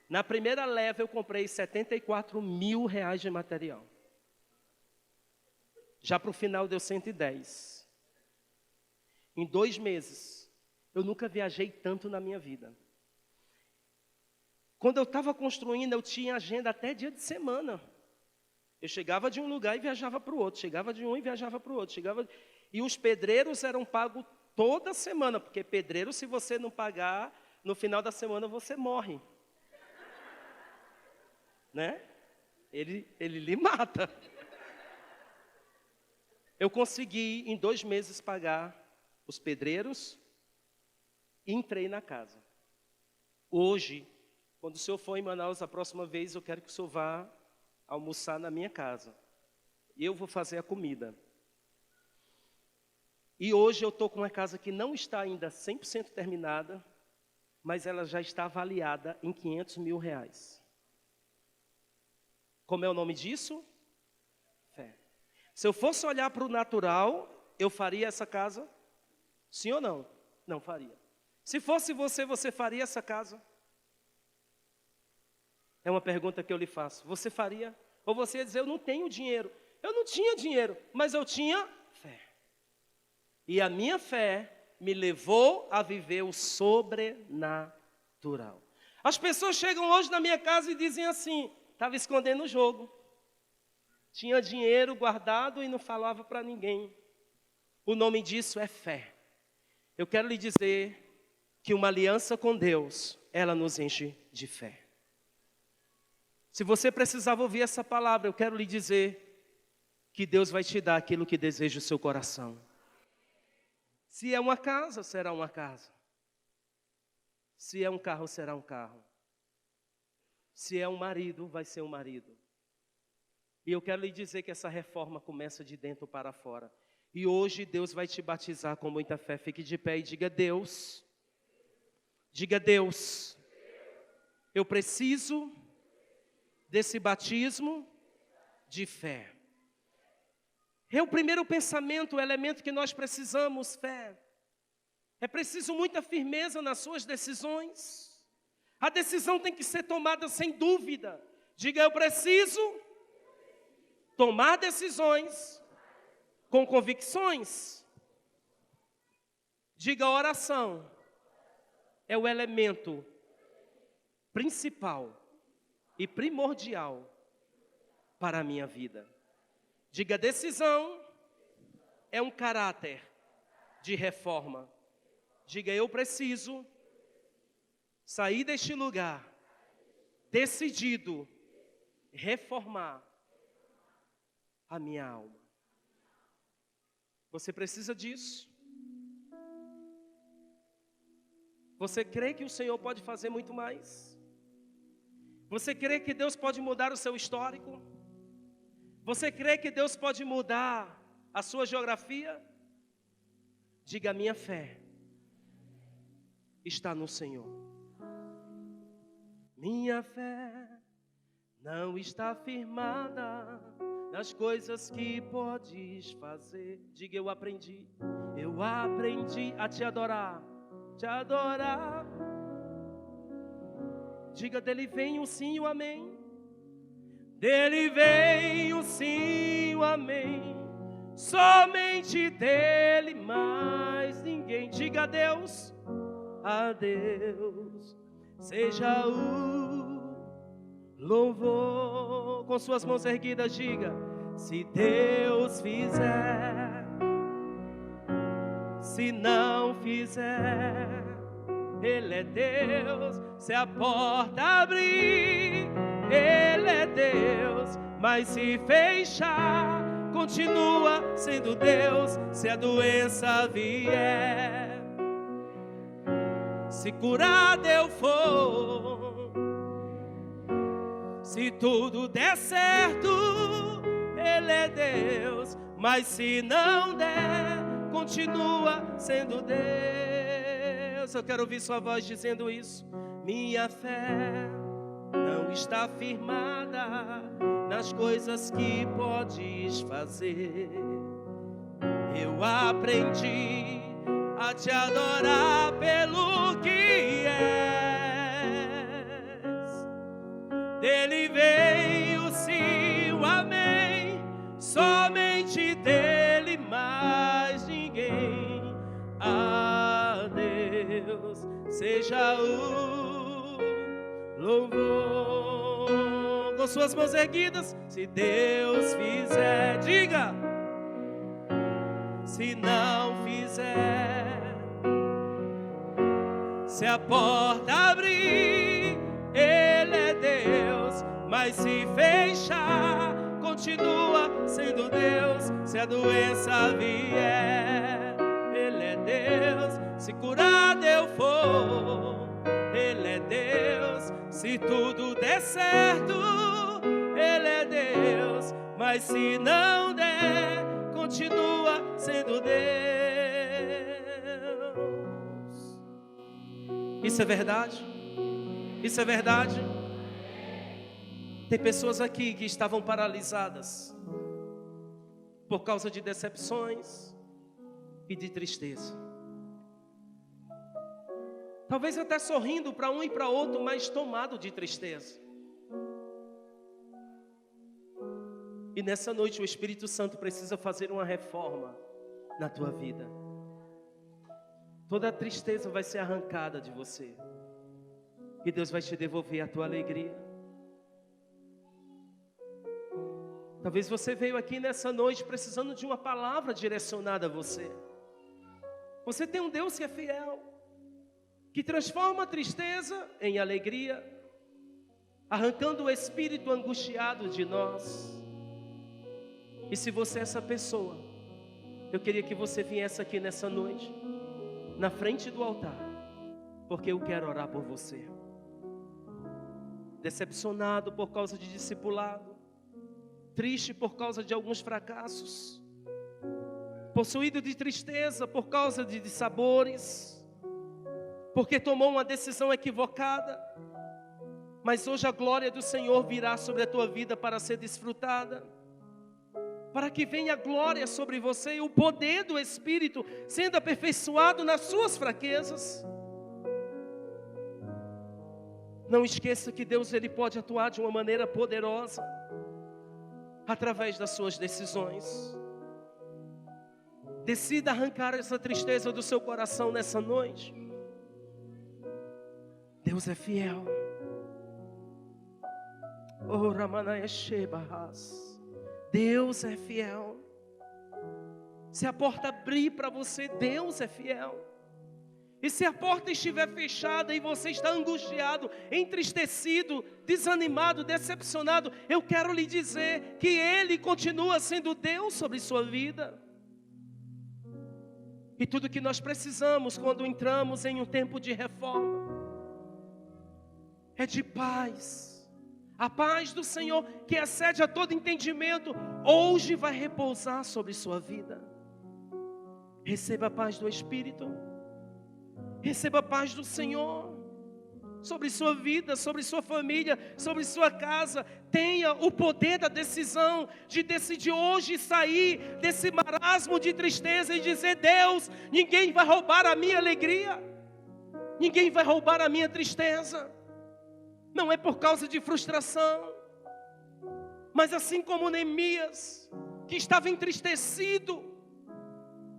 Na primeira leva eu comprei 74 mil reais de material. Já para o final deu 110. Em 2 meses, eu nunca viajei tanto na minha vida. Quando eu estava construindo, eu tinha agenda até dia de semana. Eu chegava de um lugar e viajava para o outro. Chegava de um e viajava para o outro. E os pedreiros eram pagos toda semana. Porque pedreiro, se você não pagar, no final da semana você morre. Né? Ele lhe mata. Eu consegui, em 2 meses, pagar os pedreiros e entrei na casa. Hoje... Quando o senhor for em Manaus a próxima vez, eu quero que o senhor vá almoçar na minha casa. eu vou fazer a comida. E hoje eu estou com uma casa que não está ainda 100% terminada, mas ela já está avaliada em R$500 mil. Como é o nome disso? Fé. Se eu fosse olhar para o natural, eu faria essa casa? Sim ou não? Não faria. Se fosse você, você faria essa casa? É uma pergunta que eu lhe faço. Você faria? Ou você ia dizer, eu não tenho dinheiro. Eu não tinha dinheiro, mas eu tinha fé. E a minha fé me levou a viver o sobrenatural. As pessoas chegam hoje na minha casa e dizem assim, estava escondendo o jogo. Tinha dinheiro guardado e não falava para ninguém. O nome disso é fé. Eu quero lhe dizer que uma aliança com Deus, ela nos enche de fé. Se você precisava ouvir essa palavra, eu quero lhe dizer que Deus vai te dar aquilo que deseja o seu coração. Se é uma casa, será uma casa. Se é um carro, será um carro. Se é um marido, vai ser um marido. E eu quero lhe dizer que essa reforma começa de dentro para fora. E hoje Deus vai te batizar com muita fé. Fique de pé e diga, Deus, eu preciso desse batismo de fé. É o primeiro pensamento, o elemento que nós precisamos, fé. É preciso muita firmeza nas suas decisões. A decisão tem que ser tomada sem dúvida. Diga, eu preciso tomar decisões com convicções. Diga, a oração é o elemento principal e primordial para a minha vida. Diga, decisão é um caráter de reforma. Diga, eu preciso sair deste lugar decidido reformar a minha alma. Você precisa disso? Você crê que o Senhor pode fazer muito mais? Você crê que Deus pode mudar o seu histórico? Você crê que Deus pode mudar a sua geografia? Diga, a minha fé está no Senhor. Minha fé não está firmada nas coisas que podes fazer. Diga, eu aprendi a te adorar, te adorar. Diga, dele vem o sim e o amém. Dele vem o sim e o amém. Somente dele, mais ninguém. Diga, a Deus seja o louvor. Com suas mãos erguidas, diga, se Deus fizer, se não fizer, Ele é Deus. Se a porta abrir, Ele é Deus. Mas se fechar, continua sendo Deus. Se a doença vier, se curado eu for, se tudo der certo, Ele é Deus. Mas se não der, continua sendo Deus. Eu quero ouvir sua voz dizendo isso. Minha fé não está firmada nas coisas que podes fazer. Eu aprendi a te adorar pelo que és. Dele veio o sim, o amém. Somente dele, mais ninguém. A Deus seja o louvor. Com suas mãos erguidas, se Deus fizer, diga. Se não fizer, se a porta abrir, Ele é Deus. Mas se fechar, continua sendo Deus. Se a doença vier, Ele é Deus. Se curado eu for, Ele é Deus. Se tudo der certo, Ele é Deus. mas se não der, continua sendo Deus. Isso é verdade? Isso é verdade? Tem pessoas aqui que estavam paralisadas por causa de decepções e de tristeza. Talvez até sorrindo para um e para outro, mas tomado de tristeza. E nessa noite o Espírito Santo precisa fazer uma reforma na tua vida. Toda a tristeza vai ser arrancada de você. E Deus vai te devolver a tua alegria. Talvez você veio aqui nessa noite precisando de uma palavra direcionada a você. Você tem um Deus que é fiel, que transforma a tristeza em alegria, arrancando o espírito angustiado de nós. E se você é essa pessoa, eu queria que você viesse aqui nessa noite, na frente do altar, porque eu quero orar por você. Decepcionado por causa de discipulado, triste por causa de alguns fracassos, possuído de tristeza por causa de dissabores, porque tomou uma decisão equivocada, mas hoje a glória do Senhor virá sobre a tua vida para ser desfrutada, para que venha a glória sobre você e o poder do Espírito sendo aperfeiçoado nas suas fraquezas. Não esqueça que Deus ele pode atuar de uma maneira poderosa através das suas decisões. Decida arrancar essa tristeza do seu coração nessa noite. Deus é fiel. Oh, Deus é fiel. Se a porta abrir para você, Deus é fiel. E se a porta estiver fechada e você está angustiado, entristecido, desanimado, decepcionado, eu quero lhe dizer que Ele continua sendo Deus sobre sua vida. E tudo que nós precisamos quando entramos em um tempo de reforma é de paz. A paz do Senhor, que excede a todo entendimento, hoje vai repousar sobre sua vida. Receba a paz do Espírito. Receba a paz do Senhor sobre sua vida, sobre sua família, sobre sua casa. Tenha o poder da decisão de decidir hoje sair desse marasmo de tristeza e dizer: Deus, ninguém vai roubar a minha alegria, ninguém vai roubar a minha tristeza. Não é por causa de frustração, mas assim como Neemias, que estava entristecido,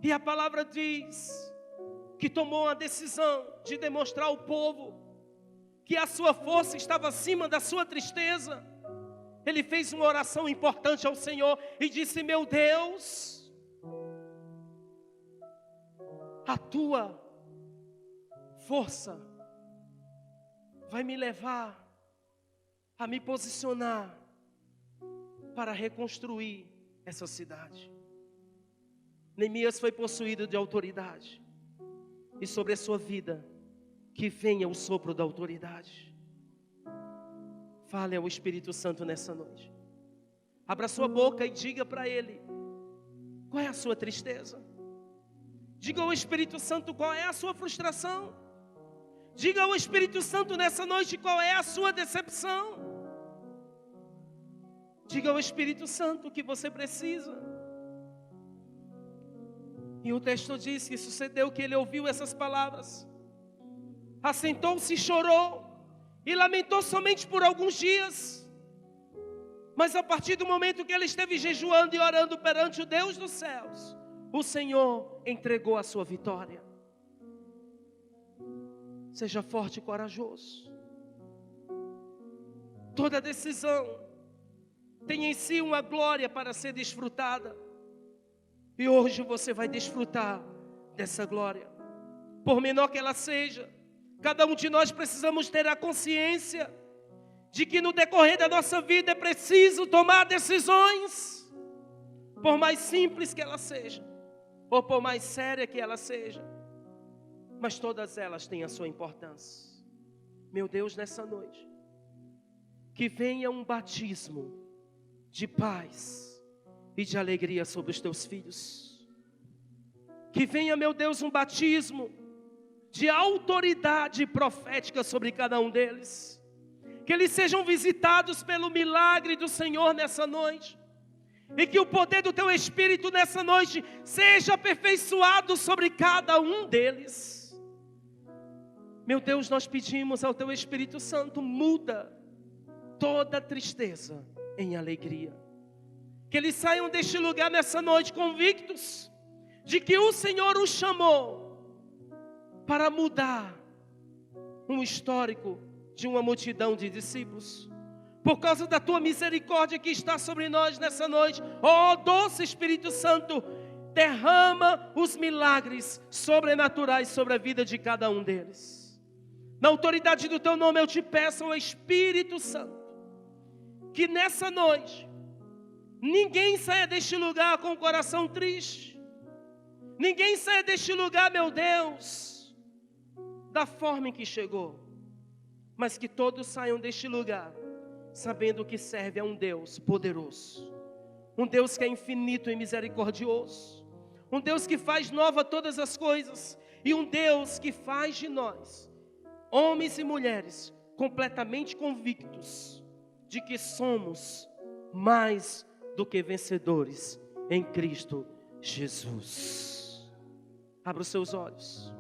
e a palavra diz que tomou a decisão de demonstrar ao povo que a sua força estava acima da sua tristeza. Ele fez uma oração importante ao Senhor e disse: meu Deus, a tua força vai me levar a me posicionar para reconstruir essa cidade. Neemias foi possuído de autoridade. E sobre a sua vida, que venha o sopro da autoridade. Fale ao Espírito Santo nessa noite. Abra sua boca e diga para Ele: qual é a sua tristeza? Diga ao Espírito Santo qual é a sua frustração. Diga ao Espírito Santo nessa noite qual é a sua decepção. Diga ao Espírito Santo o que você precisa. E o texto diz que sucedeu que ele ouviu essas palavras, assentou-se e chorou, e lamentou somente por alguns dias. Mas a partir do momento que ele esteve jejuando e orando perante o Deus dos céus, o Senhor entregou a sua vitória. Seja forte e corajoso. Toda decisão tem em si uma glória para ser desfrutada. E hoje você vai desfrutar dessa glória, por menor que ela seja. Cada um de nós precisamos ter a consciência de que no decorrer da nossa vida é preciso tomar decisões, por mais simples que ela seja, ou por mais séria que ela seja, mas todas elas têm a sua importância. Meu Deus, nessa noite, que venha um batismo de paz, e de alegria sobre os teus filhos. Que venha, meu Deus, um batismo de autoridade profética sobre cada um deles. Que eles sejam visitados pelo milagre do Senhor nessa noite. E que o poder do teu Espírito nessa noite seja aperfeiçoado sobre cada um deles. Meu Deus, nós pedimos ao teu Espírito Santo, muda toda tristeza em alegria. Que eles saiam deste lugar nessa noite convictos de que o Senhor os chamou para mudar um histórico de uma multidão de discípulos. Por causa da tua misericórdia que está sobre nós nessa noite, ó doce Espírito Santo, derrama os milagres sobrenaturais sobre a vida de cada um deles. Na autoridade do teu nome eu te peço, ó Espírito Santo, que nessa noite ninguém saia deste lugar com o coração triste. Ninguém saia deste lugar, meu Deus, da forma em que chegou. Mas que todos saiam deste lugar sabendo que serve a um Deus poderoso, um Deus que é infinito e misericordioso, um Deus que faz nova todas as coisas, e um Deus que faz de nós, homens e mulheres, completamente convictos de que somos mais do que vencedores em Cristo Jesus. Abra os seus olhos.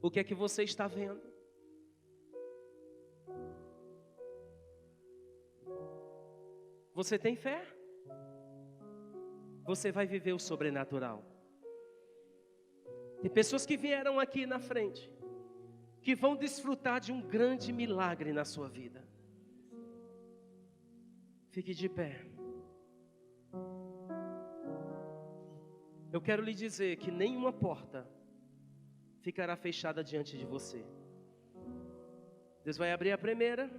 O que é que você está vendo? Você tem fé? Você vai viver o sobrenatural. Tem pessoas que vieram aqui na frente, que vão desfrutar de um grande milagre na sua vida. Fique de pé. Eu quero lhe dizer que nenhuma porta ficará fechada diante de você. Deus vai abrir a primeira,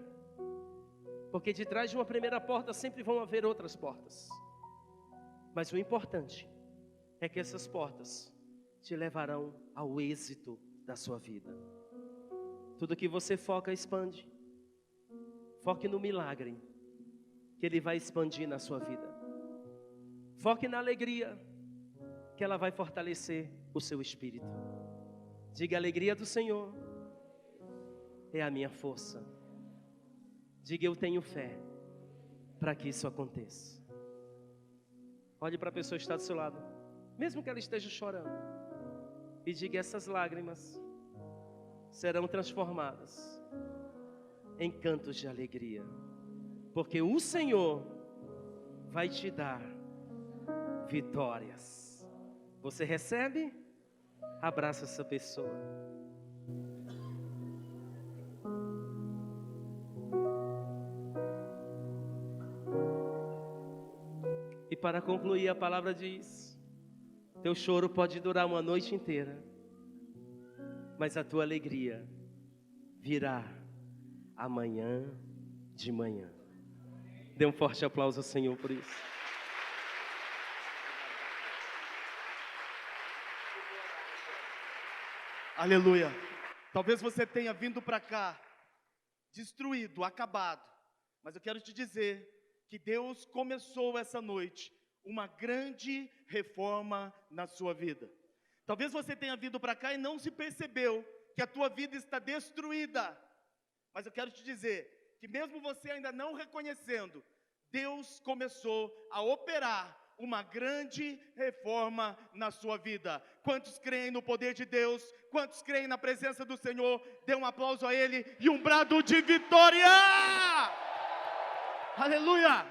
porque de trás de uma primeira porta sempre vão haver outras portas. Mas o importante é que essas portas te levarão ao êxito da sua vida. Tudo que você foca, expande. Foque no milagre que Ele vai expandir na sua vida. Foque na alegria que ela vai fortalecer o seu espírito. Diga: a alegria do Senhor é a minha força. Diga: eu tenho fé para que isso aconteça. Olhe para a pessoa que está do seu lado, mesmo que ela esteja chorando, e diga: essas lágrimas serão transformadas em cantos de alegria, porque o Senhor vai te dar vitórias. Você recebe? Abraça essa pessoa. E para concluir, a palavra diz: teu choro pode durar uma noite inteira, mas a tua alegria virá amanhã de manhã. Dê um forte aplauso ao Senhor por isso. Aleluia. Talvez você tenha vindo para cá destruído, acabado, mas eu quero te dizer que Deus começou essa noite uma grande reforma na sua vida. Talvez você tenha vindo para cá e não se percebeu que a tua vida está destruída, mas eu quero te dizer que mesmo você ainda não reconhecendo, Deus começou a operar uma grande reforma na sua vida. Quantos creem no poder de Deus? Quantos creem na presença do Senhor? Dê um aplauso a Ele e um brado de vitória! Aleluia!